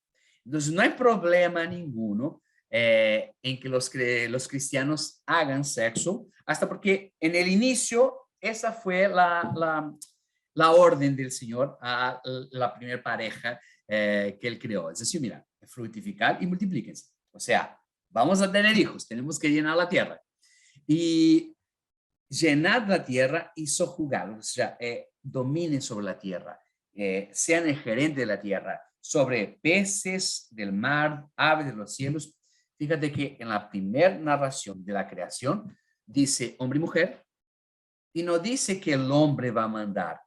Entonces, no hay problema ninguno en que los cristianos hagan sexo, hasta porque en el inicio esa fue la orden del Señor a la primera pareja que él creó. Es decir, mira, fructificar y multiplíquense. O sea, vamos a tener hijos, tenemos que llenar la tierra. Y llenad la tierra y sojuzgar, o sea, dominen sobre la tierra, sean el gerente de la tierra, sobre peces del mar, aves de los cielos. Fíjate que en la primera narración de la creación dice hombre y mujer, y no dice que el hombre va a mandar,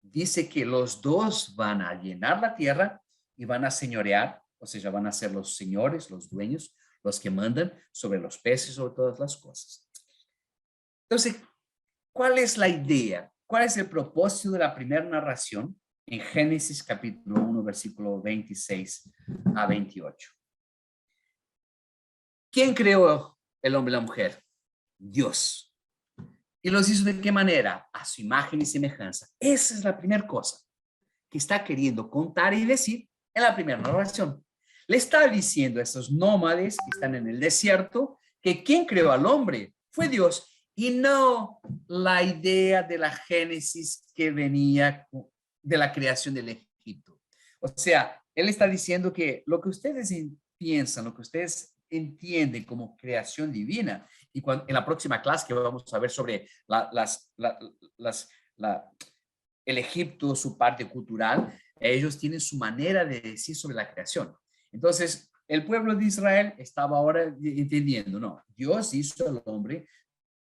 dice que los dos van a llenar la tierra y van a señorear, o sea, van a ser los señores, los dueños, los que mandan sobre los peces, sobre todas las cosas. Entonces, ¿cuál es la idea? ¿Cuál es el propósito de la primera narración en Génesis capítulo 1, versículo 26 a 28? ¿Quién creó el hombre y la mujer? Dios. ¿Y los hizo de qué manera? A su imagen y semejanza. Esa es la primera cosa que está queriendo contar y decir en la primera narración. Le está diciendo a esos nómades que están en el desierto que quien creó al hombre fue Dios y no la idea de la Génesis que venía de la creación del Egipto. O sea, él está diciendo que lo que ustedes piensan, lo que ustedes entienden como creación divina, y en la próxima clase que vamos a ver sobre el Egipto, su parte cultural, ellos tienen su manera de decir sobre la creación. Entonces, el pueblo de Israel estaba ahora entendiendo, no, Dios hizo al hombre,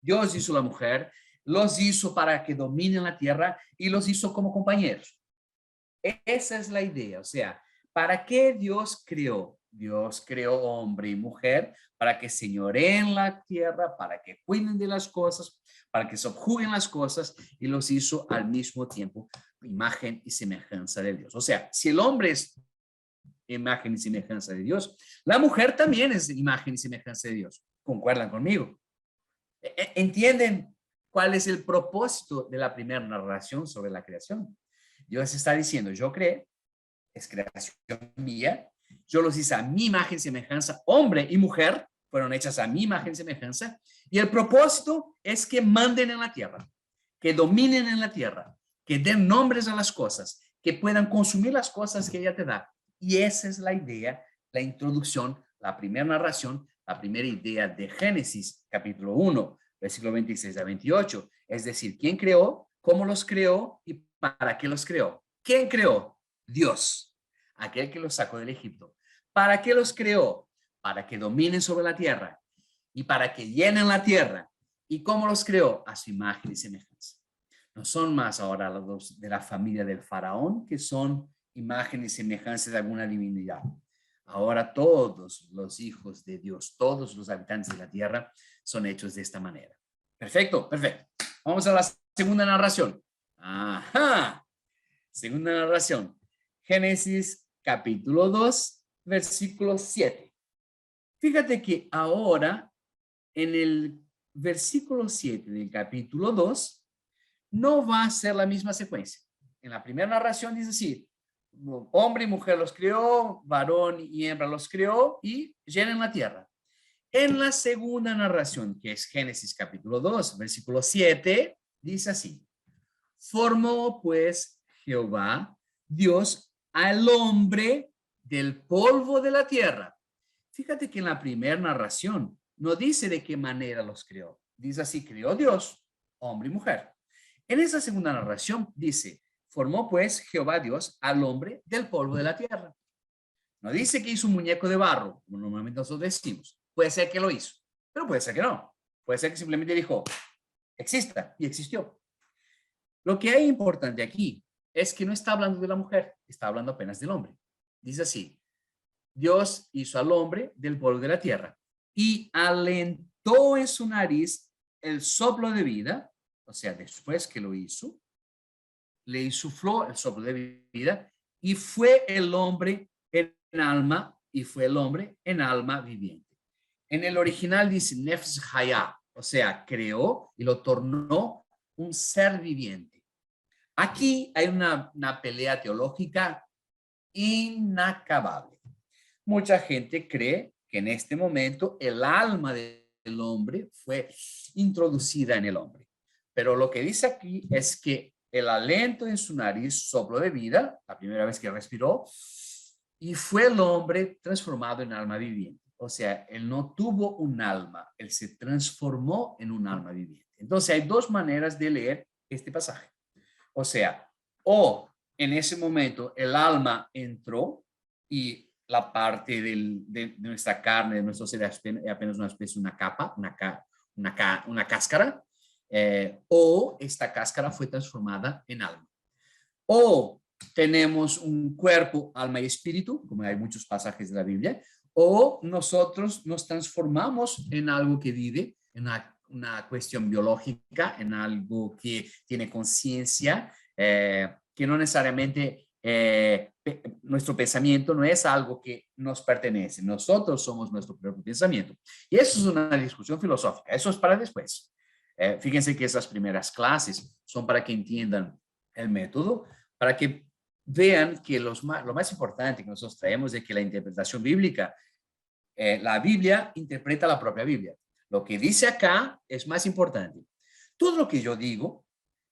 Dios hizo a la mujer, los hizo para que dominen la tierra y los hizo como compañeros. Esa es la idea, o sea, ¿para qué Dios creó? Dios creó hombre y mujer para que señoreen la tierra, para que cuiden de las cosas, para que subjuguen las cosas y los hizo al mismo tiempo imagen y semejanza de Dios. O sea, si el hombre es imagen y semejanza de Dios, la mujer también es imagen y semejanza de Dios. ¿Concuerdan conmigo? ¿Entienden cuál es el propósito de la primera narración sobre la creación? Dios está diciendo, yo creé, es creación mía, yo los hice a mi imagen y semejanza, hombre y mujer fueron hechas a mi imagen y semejanza, y el propósito es que manden en la tierra, que dominen en la tierra, que den nombres a las cosas, que puedan consumir las cosas que ella te da. Y esa es la idea, la introducción, la primera narración, la primera idea de Génesis, capítulo 1, versículo 26 a 28. Es decir, ¿quién creó? ¿Cómo los creó? ¿Y para qué los creó? ¿Quién creó? Dios, aquel que los sacó del Egipto. ¿Para qué los creó? Para que dominen sobre la tierra y para que llenen la tierra. ¿Y cómo los creó? A su imagen y semejanza. No son más ahora los de la familia del faraón, que son imagen y semejanza de alguna divinidad. Ahora todos los hijos de Dios, todos los habitantes de la tierra son hechos de esta manera. Perfecto, perfecto. Vamos a la segunda narración. Ajá. Segunda narración. Génesis capítulo 2, versículo 7. Fíjate que ahora en el versículo 7 del capítulo 2 no va a ser la misma secuencia. En la primera narración dice así, hombre y mujer los creó, varón y hembra los creó y llenan la tierra. En la segunda narración, que es Génesis capítulo 2, versículo 7, dice así, formó pues Jehová, Dios, al hombre del polvo de la tierra. Fíjate que en la primera narración no dice de qué manera los creó. Dice así, creó Dios, hombre y mujer. En esa segunda narración dice, formó pues Jehová Dios al hombre del polvo de la tierra. No dice que hizo un muñeco de barro, como normalmente nosotros decimos. Puede ser que lo hizo, pero puede ser que no. Puede ser que simplemente dijo, exista, y existió. Lo que hay importante aquí es que no está hablando de la mujer, está hablando apenas del hombre. Dice así, Dios hizo al hombre del polvo de la tierra y alentó en su nariz el soplo de vida, o sea, después que lo hizo, le insufló el soplo de vida y fue el hombre en alma y fue el hombre en alma viviente. En el original dice Nefesh Hayah, o sea, creó y lo tornó un ser viviente. Aquí hay una pelea teológica inacabable. Mucha gente cree que en este momento el alma del hombre fue introducida en el hombre. Pero lo que dice aquí es que el aliento en su nariz, soplo de vida, la primera vez que respiró, y fue el hombre transformado en alma viviente. O sea, él no tuvo un alma, él se transformó en un alma viviente. Entonces hay dos maneras de leer este pasaje. O sea, o en ese momento el alma entró y la parte de nuestra carne, de nuestro ser, es apenas una especie, una capa, una cáscara, o esta cáscara fue transformada en alma. O tenemos un cuerpo, alma y espíritu, como hay muchos pasajes de la Biblia, o nosotros nos transformamos en algo que vive, en una cuestión biológica, en algo que tiene conciencia, que no necesariamente nuestro pensamiento no es algo que nos pertenece, nosotros somos nuestro propio pensamiento. Y eso es una discusión filosófica, eso es para después. Fíjense que esas primeras clases son para que entiendan el método, para que vean que lo más importante que nosotros traemos es que la interpretación bíblica, la Biblia interpreta la propia Biblia. Lo que dice acá es más importante. Todo lo que yo digo,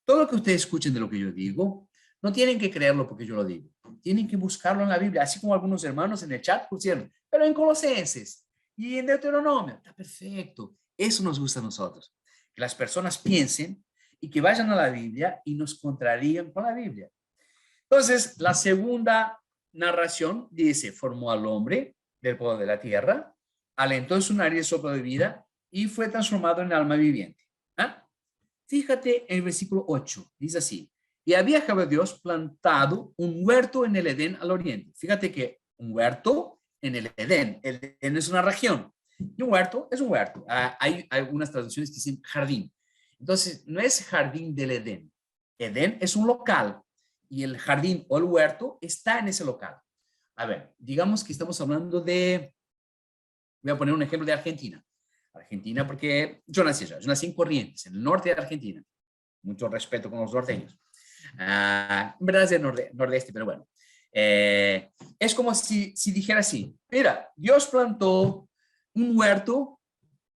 todo lo que ustedes escuchen de lo que yo digo, no tienen que creerlo porque yo lo digo. Tienen que buscarlo en la Biblia, así como algunos hermanos en el chat pusieron, pero en Colosenses y en Deuteronomio. Está perfecto. Eso nos gusta a nosotros. Que las personas piensen y que vayan a la Biblia y nos contrarían con la Biblia. Entonces, la segunda narración dice, formó al hombre del polvo de la tierra, alentó en su nariz el soplo de vida y fue transformado en alma viviente. ¿Ah? Fíjate en el versículo 8, dice así, y había Jehová Dios plantado un huerto en el Edén al oriente. Fíjate que un huerto en el Edén es una región, y un huerto es un huerto. Hay algunas traducciones que dicen jardín. Entonces, no es jardín del Edén. Edén es un local y el jardín o el huerto está en ese local. A ver, digamos que estamos hablando de, voy a poner un ejemplo de Argentina. Argentina porque yo nací allá, yo nací en Corrientes, en el norte de Argentina. Mucho respeto con los norteños. En verdad es el nordeste, pero bueno. Es como si dijera así, mira, Dios plantó un huerto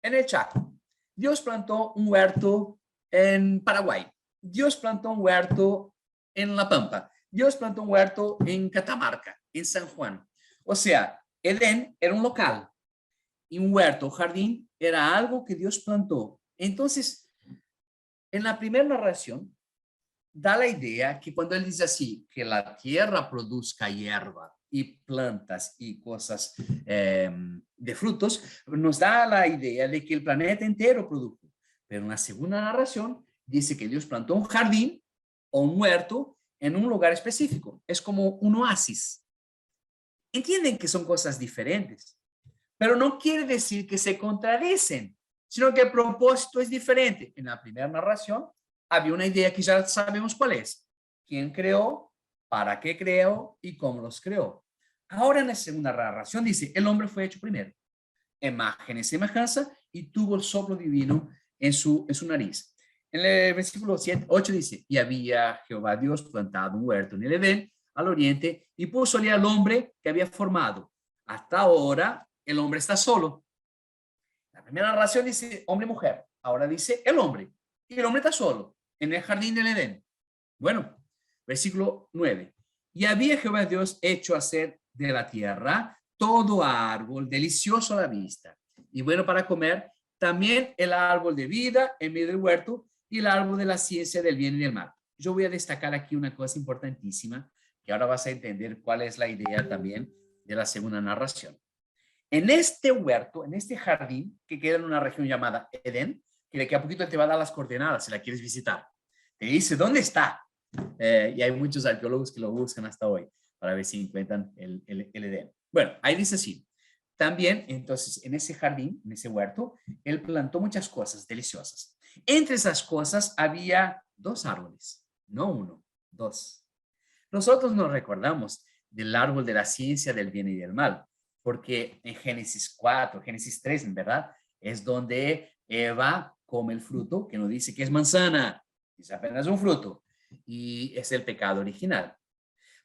en el Chaco. Dios plantó un huerto en Paraguay. Dios plantó un huerto en La Pampa. Dios plantó un huerto en Catamarca, en San Juan. O sea, Edén era un local y un huerto, jardín, era algo que Dios plantó. Entonces, en la primera narración, da la idea que cuando él dice así, que la tierra produzca hierba y plantas y cosas de frutos, nos da la idea de que el planeta entero produjo. Pero en la segunda narración dice que Dios plantó un jardín o un huerto en un lugar específico. Es como un oasis. Entienden que son cosas diferentes, pero no quiere decir que se contradicen, sino que el propósito es diferente. En la primera narración había una idea que ya sabemos cuál es. ¿Quién creó? ¿Para qué creó? ¿Y cómo los creó? Ahora en la segunda narración dice, el hombre fue hecho primero, imagen y semejanza, y tuvo el soplo divino en su nariz. En el versículo 8 dice, y había Jehová Dios plantado un huerto en el Edén, al oriente, y púsole al hombre que había formado. Hasta ahora, el hombre está solo. La primera narración dice hombre y mujer. Ahora dice el hombre. Y el hombre está solo en el jardín del Edén. Bueno, versículo 9. Y había Jehová Dios hecho hacer de la tierra todo árbol delicioso a la vista y bueno para comer, también el árbol de vida en medio del huerto y el árbol de la ciencia del bien y del mal. Yo voy a destacar aquí una cosa importantísima que ahora vas a entender cuál es la idea también de la segunda narración. En este huerto, en este jardín que queda en una región llamada Edén, que de aquí a poquito te va a dar las coordenadas si la quieres visitar. Te dice dónde está. Y hay muchos arqueólogos que lo buscan hasta hoy para ver si encuentran el Edén. Bueno, ahí dice así. También, entonces, en ese jardín, en ese huerto, él plantó muchas cosas deliciosas. Entre esas cosas había 2 árboles, no 1, 2. Nosotros nos recordamos del árbol de la ciencia del bien y del mal, porque en Génesis 4, Génesis 3, en verdad, es donde Eva come el fruto, que nos dice que es manzana, es apenas un fruto, y es el pecado original.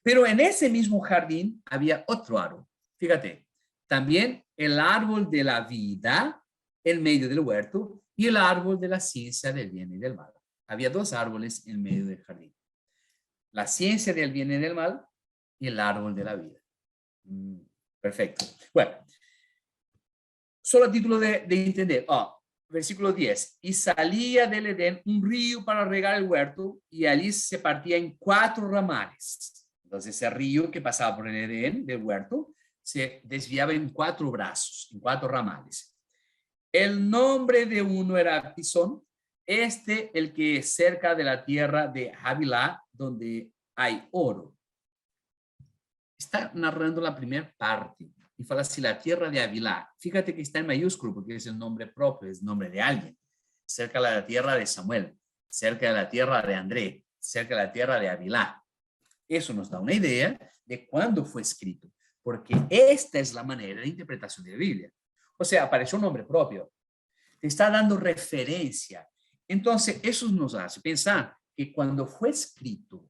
Pero en ese mismo jardín había otro árbol. Fíjate, también el árbol de la vida en medio del huerto y el árbol de la ciencia del bien y del mal. Había 2 árboles en medio del jardín. La ciencia del bien y del mal y el árbol de la vida. Perfecto. Bueno, solo a título de entender. Versículo 10. Y salía del Edén un río para regar el huerto y allí se partía en 4 ramales. Entonces ese río que pasaba por el Edén del huerto se desviaba en 4 brazos, en 4 ramales. El nombre de uno era Pisón, el que es cerca de la tierra de Havilá, donde hay oro. Está narrando la primera parte y fala así, la tierra de Havilá. Fíjate que está en mayúsculo porque es el nombre propio, es el nombre de alguien. Cerca de la tierra de Samuel, cerca de la tierra de André, cerca de la tierra de Havilá. Eso nos da una idea de cuándo fue escrito, porque esta es la manera de interpretación de la Biblia. O sea, apareció un nombre propio, te está dando referencia. Entonces, eso nos hace pensar que cuando fue escrito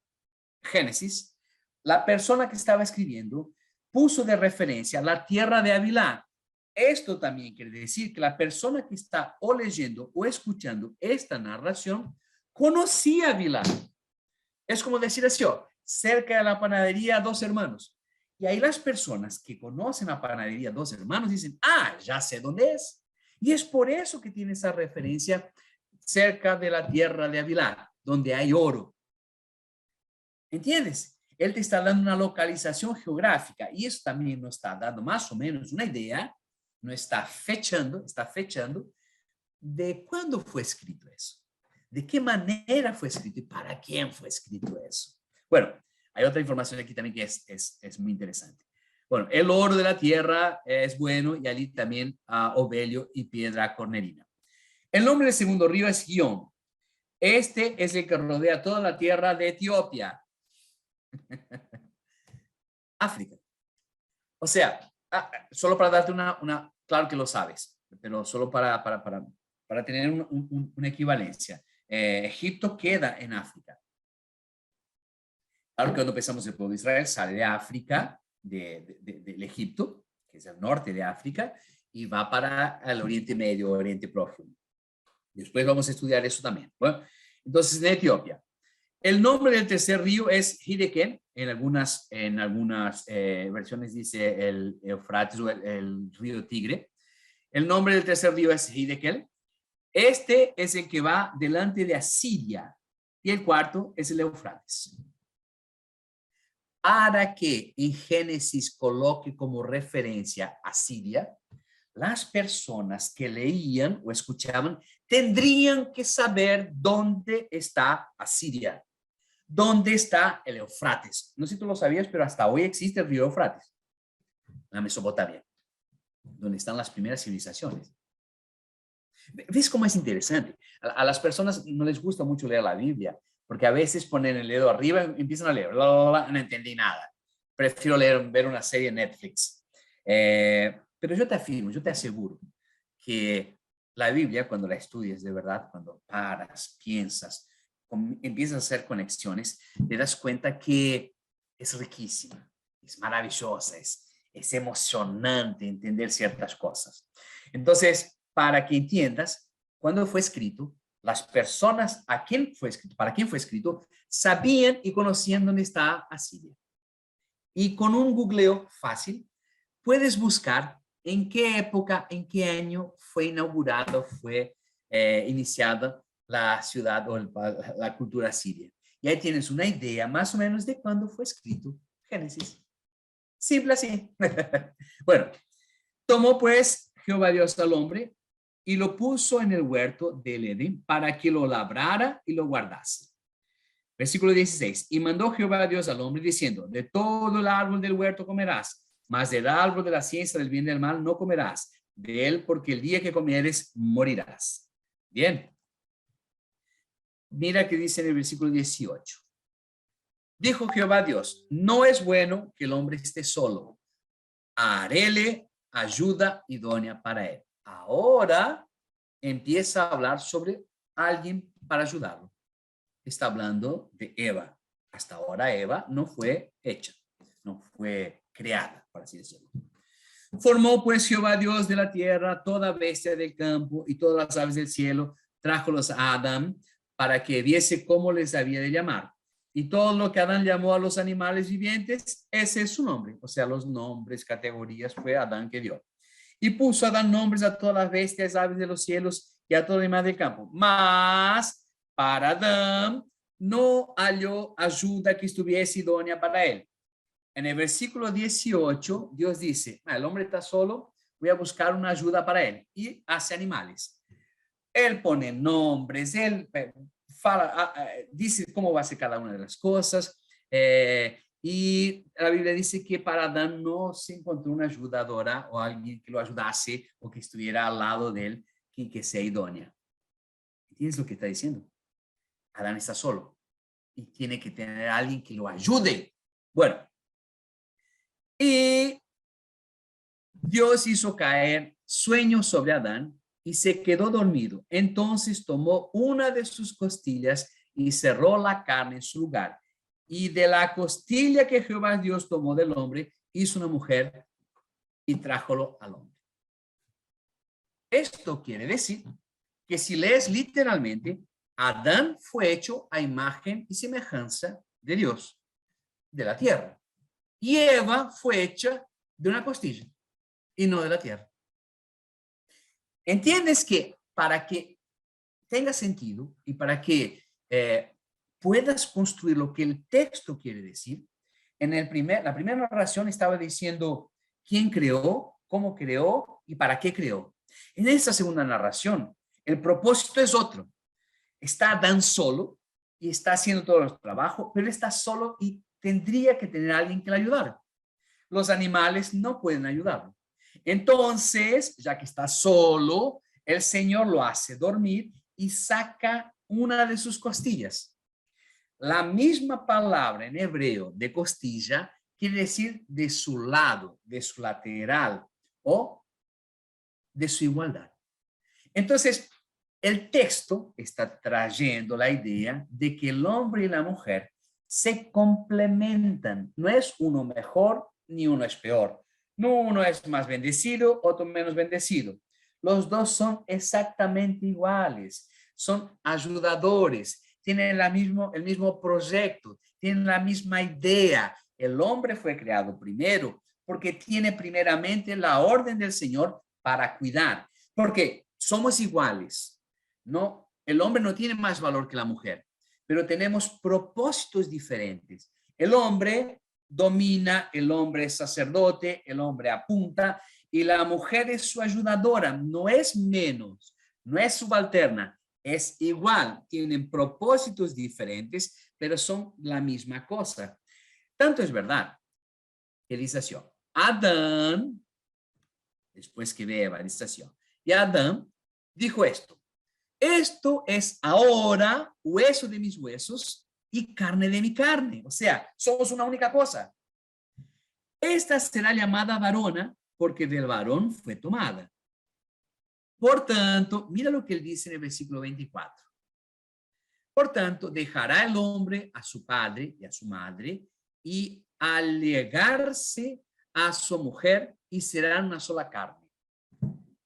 Génesis, la persona que estaba escribiendo puso de referencia la tierra de Havilá. Esto también quiere decir que la persona que está o leyendo o escuchando esta narración conocía Havilá. Es como decir así, cerca de la panadería 2 hermanos. Y ahí las personas que conocen la panadería 2 hermanos dicen, ya sé dónde es. Y es por eso que tiene esa referencia cerca de la tierra de Havilá, donde hay oro. ¿Entiendes? Él te está dando una localización geográfica y eso también nos está dando más o menos una idea, no está fechando de cuándo fue escrito eso, de qué manera fue escrito y para quién fue escrito eso. Bueno, hay otra información aquí también que es muy interesante. Bueno, el oro de la tierra es bueno y allí también obelio y piedra cornerina. El nombre del segundo río es Gihón. Este es el que rodea toda la tierra de Etiopía. África. O sea, solo para darte claro que lo sabes, pero solo para tener una equivalencia. Egipto queda en África. Claro que cuando pensamos el pueblo de Israel sale de África, del Egipto, que es el norte de África, y va para el Oriente Medio, Oriente Próximo. Después vamos a estudiar eso también. Bueno, entonces, en Etiopía. El nombre del tercer río es Hiddekel. En algunas versiones dice el Eufrates o el río Tigre. El nombre del tercer río es Hiddekel. Este es el que va delante de Asiria. Y el cuarto es el Eufrates. Para que en Génesis coloque como referencia a Asiria, las personas que leían o escuchaban tendrían que saber dónde está Asiria. ¿Dónde está el Eufrates? No sé si tú lo sabías, pero hasta hoy existe el río Eufrates, en la Mesopotamia, donde están las primeras civilizaciones. ¿Ves cómo es interesante? A las personas no les gusta mucho leer la Biblia, porque a veces ponen el dedo arriba y empiezan a leer, no entendí nada. Prefiero ver una serie en Netflix. Pero yo te afirmo, yo te aseguro que la Biblia, cuando la estudias de verdad, cuando paras, piensas, empiezas a hacer conexiones, te das cuenta que es riquísima, es maravillosa, es emocionante entender ciertas cosas. Entonces, para que entiendas, cuando fue escrito, las personas a quien fue escrito, para quien fue escrito, sabían y conocían dónde está Asiria. Y con un googleo fácil, puedes buscar en qué época, en qué año fue inaugurado, fue iniciada la ciudad o la cultura siria. Y ahí tienes una idea más o menos de cuándo fue escrito Génesis. Simple así. Bueno, tomó pues Jehová Dios al hombre y lo puso en el huerto del Edén para que lo labrara y lo guardase. Versículo 16. Y mandó Jehová Dios al hombre diciendo, de todo el árbol del huerto comerás, mas del árbol de la ciencia del bien y del mal no comerás, de él porque el día que comieres morirás. Bien. Mira que dice en el versículo 18. Dijo Jehová Dios, no es bueno que el hombre esté solo. Haréle ayuda idónea para él. Ahora empieza a hablar sobre alguien para ayudarlo. Está hablando de Eva. Hasta ahora Eva no fue hecha, no fue creada, por así decirlo. Formó pues Jehová Dios de la tierra toda bestia del campo y todas las aves del cielo, trájolos a Adán para que viese cómo les había de llamar. Y todo lo que Adán llamó a los animales vivientes, ese es su nombre. O sea, los nombres, categorías, fue Adán que dio. Y puso Adán nombres a todas las bestias, aves de los cielos y a todo animal del campo. Mas para Adán no halló ayuda que estuviese idónea para él. En el versículo 18, Dios dice, el hombre está solo, voy a buscar una ayuda para él. Y hace animales. Él pone nombres, él dice cómo va a ser cada una de las cosas. Y la Biblia dice que para Adán no se encontró una ayudadora o alguien que lo ayudase o que estuviera al lado de él, que sea idónea. ¿Entiendes lo que está diciendo? Adán está solo y tiene que tener a alguien que lo ayude. Bueno, y Dios hizo caer sueño sobre Adán y se quedó dormido. Entonces tomó una de sus costillas y cerró la carne en su lugar. Y de la costilla que Jehová Dios tomó del hombre, hizo una mujer y trájolo al hombre. Esto quiere decir que si lees literalmente, Adán fue hecho a imagen y semejanza de Dios, de la tierra. Y Eva fue hecha de una costilla y no de la tierra. ¿Entiendes que para que tenga sentido y para que puedas construir lo que el texto quiere decir, en la primera narración estaba diciendo quién creó, cómo creó y para qué creó. En esta segunda narración, el propósito es otro. Está Adán solo y está haciendo todo el trabajo, pero está solo y tendría que tener a alguien que le ayudara. Los animales no pueden ayudarlo. Entonces, ya que está solo, el Señor lo hace dormir y saca una de sus costillas. La misma palabra en hebreo de costilla quiere decir de su lado, de su lateral o de su igualdad. Entonces, el texto está trayendo la idea de que el hombre y la mujer se complementan. No es uno mejor ni uno es peor. No uno es más bendecido, otro menos bendecido. Los dos son exactamente iguales. Son ayudadores. Tienen el mismo proyecto. Tienen la misma idea. El hombre fue creado primero porque tiene primeramente la orden del Señor para cuidar. Porque somos iguales. No, el hombre no tiene más valor que la mujer, pero tenemos propósitos diferentes. El hombre domina, el hombre es sacerdote, el hombre apunta y la mujer es su ayudadora, no es menos, no es subalterna, es igual, tienen propósitos diferentes, pero son la misma cosa. Tanto es verdad que dice así, Adán, después que ve Eva, dice así, y Adán dijo esto es ahora hueso de mis huesos y carne de mi carne. O sea, somos una única cosa. Esta será llamada varona porque del varón fue tomada. Por tanto, mira lo que él dice en el versículo 24. Por tanto, dejará el hombre a su padre y a su madre y alegarse a su mujer y serán una sola carne.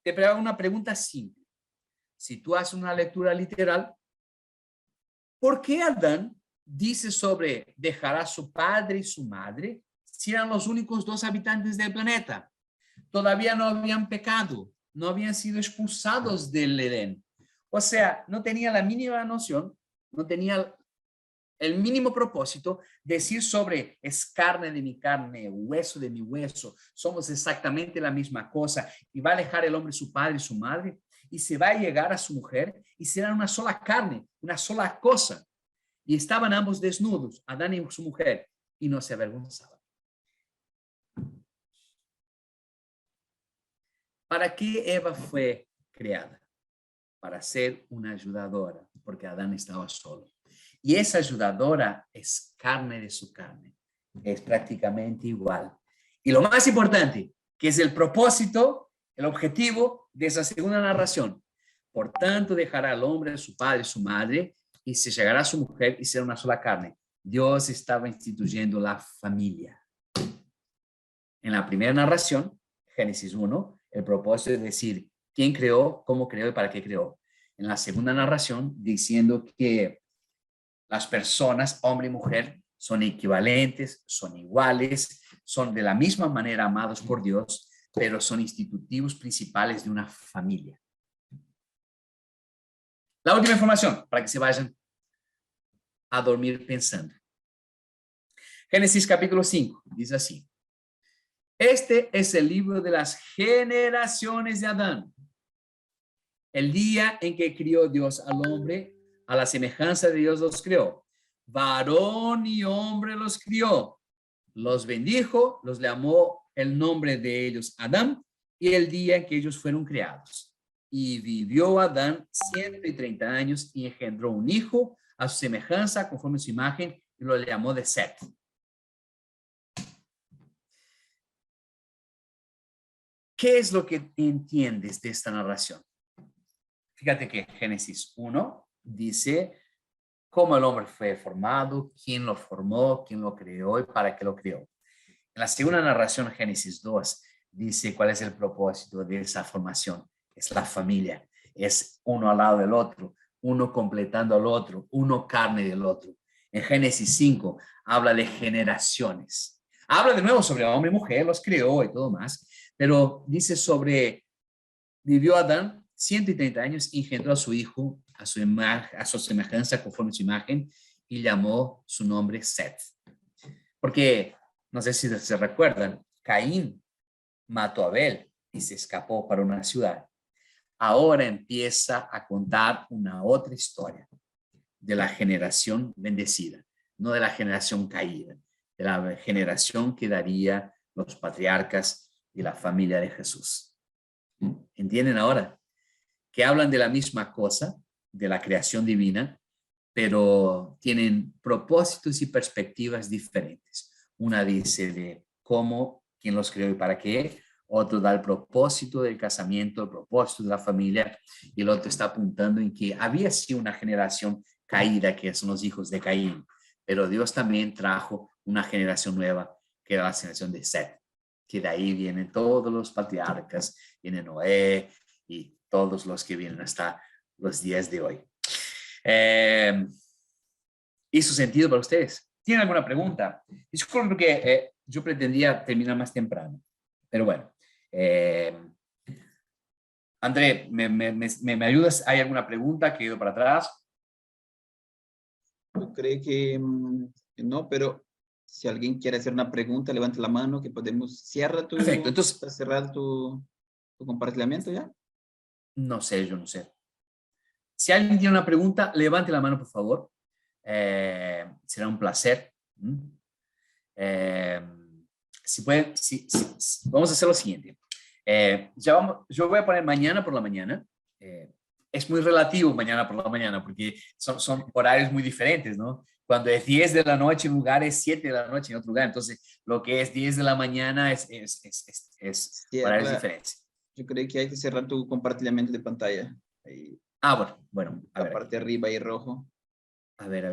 Te hago una pregunta simple. Si tú haces una lectura literal, ¿por qué Adán dice sobre dejará a su padre y su madre si eran los únicos dos habitantes del planeta? Todavía no habían pecado, no habían sido expulsados del Edén. O sea, no tenía la mínima noción, no tenía el mínimo propósito, decir sobre es carne de mi carne, hueso de mi hueso, somos exactamente la misma cosa, y va a alejar el hombre su padre y su madre, y se va a llegar a su mujer, y serán una sola carne, una sola cosa. Y estaban ambos desnudos, Adán y su mujer, y no se avergonzaban. ¿Para qué Eva fue creada? Para ser una ayudadora, porque Adán estaba solo. Y esa ayudadora es carne de su carne. Es prácticamente igual. Y lo más importante, que es el propósito, el objetivo de esa segunda narración. Por tanto, dejará al hombre a su padre y su madre, y se llegará a su mujer y será una sola carne. Dios estaba instituyendo la familia. En la primera narración, Génesis 1, el propósito es decir quién creó, cómo creó y para qué creó. En la segunda narración, diciendo que las personas, hombre y mujer, son equivalentes, son iguales, son de la misma manera amados por Dios, pero son institutivos principales de una familia. La última información, para que se vayan a dormir pensando. Génesis capítulo 5, dice así. Este es el libro de las generaciones de Adán. El día en que crió Dios al hombre, a la semejanza de Dios los crió. Varón y hombre los crió. Los bendijo, los llamó el nombre de ellos Adán, y el día en que ellos fueron creados. Y vivió Adán 130 años y engendró un hijo a su semejanza, conforme a su imagen, y lo llamó de Set. ¿Qué es lo que entiendes de esta narración? Fíjate que Génesis 1 dice cómo el hombre fue formado, quién lo formó, quién lo creó y para qué lo creó. En la segunda narración, Génesis 2, dice cuál es el propósito de esa formación. Es la familia, es uno al lado del otro, uno completando al otro, uno carne del otro. En Génesis 5 habla de generaciones. Habla de nuevo sobre hombre y mujer, los creó y todo más, pero dice sobre, vivió Adán 130 años, engendró a su hijo, a su semejanza, conforme a su imagen, y llamó su nombre Set. Porque, no sé si se recuerdan, Caín mató a Abel y se escapó para una ciudad. Ahora empieza a contar una otra historia de la generación bendecida, no de la generación caída, de la generación que daría los patriarcas y la familia de Jesús. ¿Entienden ahora? Que hablan de la misma cosa, de la creación divina, pero tienen propósitos y perspectivas diferentes. Una dice de cómo, quién los creó y para qué, otro da el propósito del casamiento, el propósito de la familia, y el otro está apuntando en que había sido una generación caída, que son los hijos de Caín, pero Dios también trajo una generación nueva, que era la generación de Set, que de ahí vienen todos los patriarcas, viene Noé y todos los que vienen hasta los días de hoy. ¿Hizo sentido para ustedes? ¿Tienen alguna pregunta? Disculpen porque yo pretendía terminar más temprano, pero bueno. André, ¿me ayudas? ¿Hay alguna pregunta que he ido para atrás? Yo creo que no, pero si alguien quiere hacer una pregunta, levante la mano que podemos. Perfecto, entonces. Cerrar tu compartimiento ya. No sé, yo no sé. Si alguien tiene una pregunta, levante la mano, por favor. Será un placer. Si pueden, vamos a hacer lo siguiente. Yo voy a poner mañana por la mañana. Es muy relativo mañana por la mañana porque son horarios muy diferentes, ¿no? Cuando es 10 de la noche en un lugar es 7 de la noche en otro lugar. Entonces, lo que es 10 de la mañana es horarios diferentes. Yo creo que hay que cerrar tu compartilhamento de pantalla. Ahí, Bueno, a la ver. parte de arriba ahí rojo. A ver.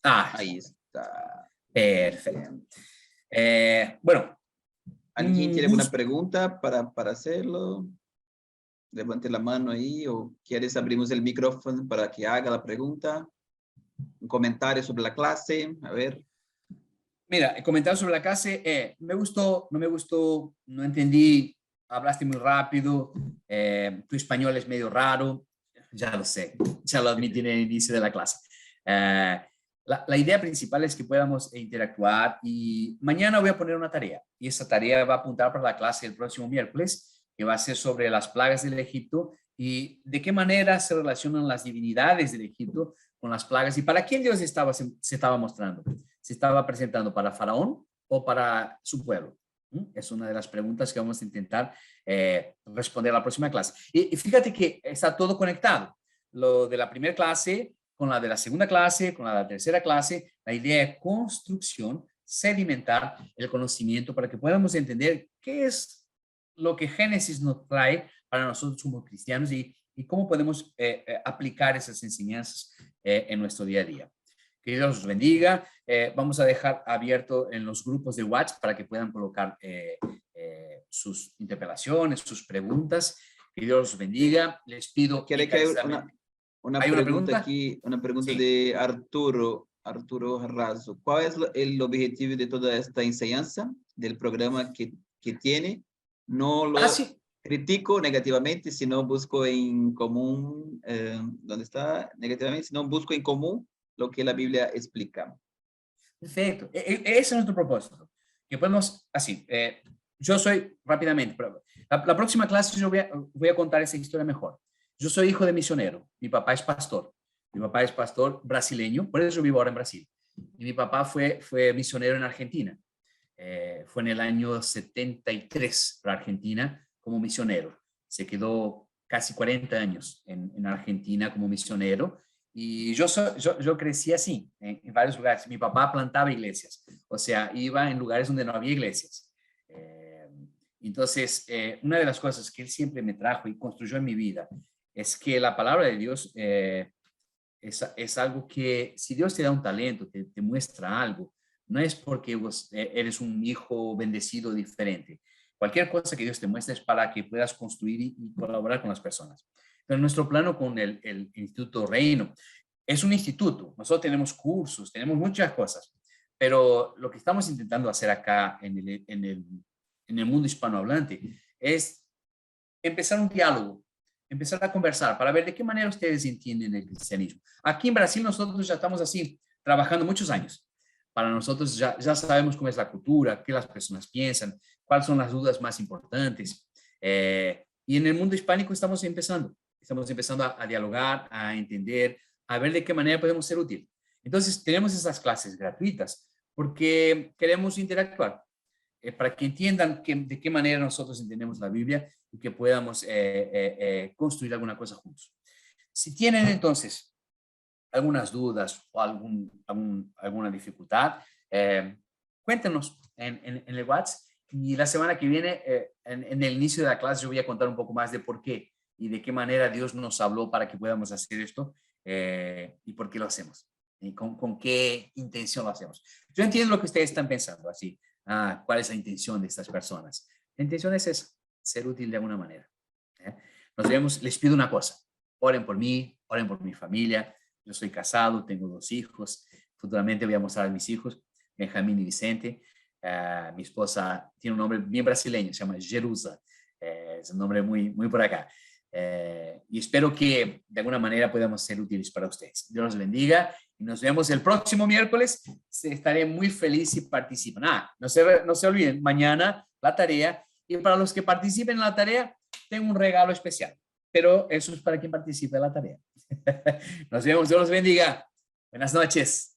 Ahí está. Perfecto. Bueno, ¿Alguien un tiene alguna gusto. pregunta para hacerlo? Levante la mano ahí o quieres abrimos el micrófono para que haga la pregunta. Un comentario sobre la clase. A ver. Mira, el comentario sobre la clase, me gustó, no me gustó, no entendí, hablaste muy rápido, tu español es medio raro, ya lo sé, ya lo admití en el inicio de la clase. La idea principal es que podamos interactuar y mañana voy a poner una tarea y esa tarea va a apuntar para la clase el próximo miércoles, que va a ser sobre las plagas del Egipto y de qué manera se relacionan las divinidades del Egipto con las plagas y para quién Dios se estaba mostrando. ¿Se estaba presentando para Faraón o para su pueblo? Es una de las preguntas que vamos a intentar responder a la próxima clase. Y fíjate que está todo conectado. Lo de la primera clase con la de la segunda clase, con la de la tercera clase, la idea es construcción, sedimentar el conocimiento para que podamos entender qué es lo que Génesis nos trae para nosotros como cristianos y cómo podemos aplicar esas enseñanzas en nuestro día a día. Que Dios los bendiga. Vamos a dejar abierto en los grupos de WhatsApp para que puedan colocar sus interpelaciones, sus preguntas. Que Dios los bendiga. Les pido Quiere que una ¿Hay una pregunta pregunta? aquí, una pregunta Sí. de Arturo Razo. ¿Cuál es el objetivo de toda esta enseñanza del programa que tiene? No lo Sí. critico negativamente, sino busco en común, ¿dónde está? Negativamente, sino busco en común lo que la Biblia explica. Perfecto. Ese es nuestro propósito. Que podemos, así, yo soy, rápidamente, la próxima clase yo voy a contar esa historia mejor. Yo soy hijo de misionero. Mi papá es pastor. Mi papá es pastor brasileño, por eso yo vivo ahora en Brasil. Y mi papá fue misionero en Argentina. Fue en el año 73 para Argentina como misionero. Se quedó casi 40 años en Argentina como misionero y yo crecí así, en varios lugares. Mi papá plantaba iglesias, o sea, iba en lugares donde no había iglesias. Entonces, una de las cosas que él siempre me trajo y construyó en mi vida es que la palabra de Dios es algo que si Dios te da un talento, te muestra algo, no es porque vos eres un hijo bendecido diferente. Cualquier cosa que Dios te muestre es para que puedas construir y colaborar con las personas. Pero nuestro plano con el Instituto Reino es un instituto. Nosotros tenemos cursos, tenemos muchas cosas, pero lo que estamos intentando hacer acá en el mundo hispanohablante es empezar un diálogo, empezar a conversar para ver de qué manera ustedes entienden el cristianismo. Aquí en Brasil nosotros ya estamos así, trabajando muchos años. Para nosotros ya sabemos cómo es la cultura, qué las personas piensan, cuáles son las dudas más importantes. Y en el mundo hispánico estamos empezando a dialogar, a entender, a ver de qué manera podemos ser útiles. Entonces tenemos esas clases gratuitas porque queremos interactuar para que entiendan de qué manera nosotros entendemos la Biblia y que podamos construir alguna cosa juntos. Si tienen entonces algunas dudas o alguna dificultad, cuéntenos en el WhatsApp y la semana que viene, en el inicio de la clase, yo voy a contar un poco más de por qué y de qué manera Dios nos habló para que podamos hacer esto y por qué lo hacemos y con qué intención lo hacemos. Yo entiendo lo que ustedes están pensando, así, ¿cuál es la intención de estas personas? La intención es ser útil de alguna manera. Nos vemos, les pido una cosa, oren por mí, oren por mi familia. Yo soy casado, tengo 2 hijos, futuramente voy a mostrar a mis hijos, Benjamín y Vicente. Mi esposa tiene un nombre bien brasileño, se llama Jerusa, es un nombre muy por acá. Y espero que de alguna manera podamos ser útiles para ustedes. Dios los bendiga y nos vemos el próximo miércoles. Estaré muy feliz si participan. No se olviden, mañana la tarea. Y para los que participen en la tarea, tengo un regalo especial. Pero eso es para quien participe en la tarea. Nos vemos, Dios los bendiga. Buenas noches.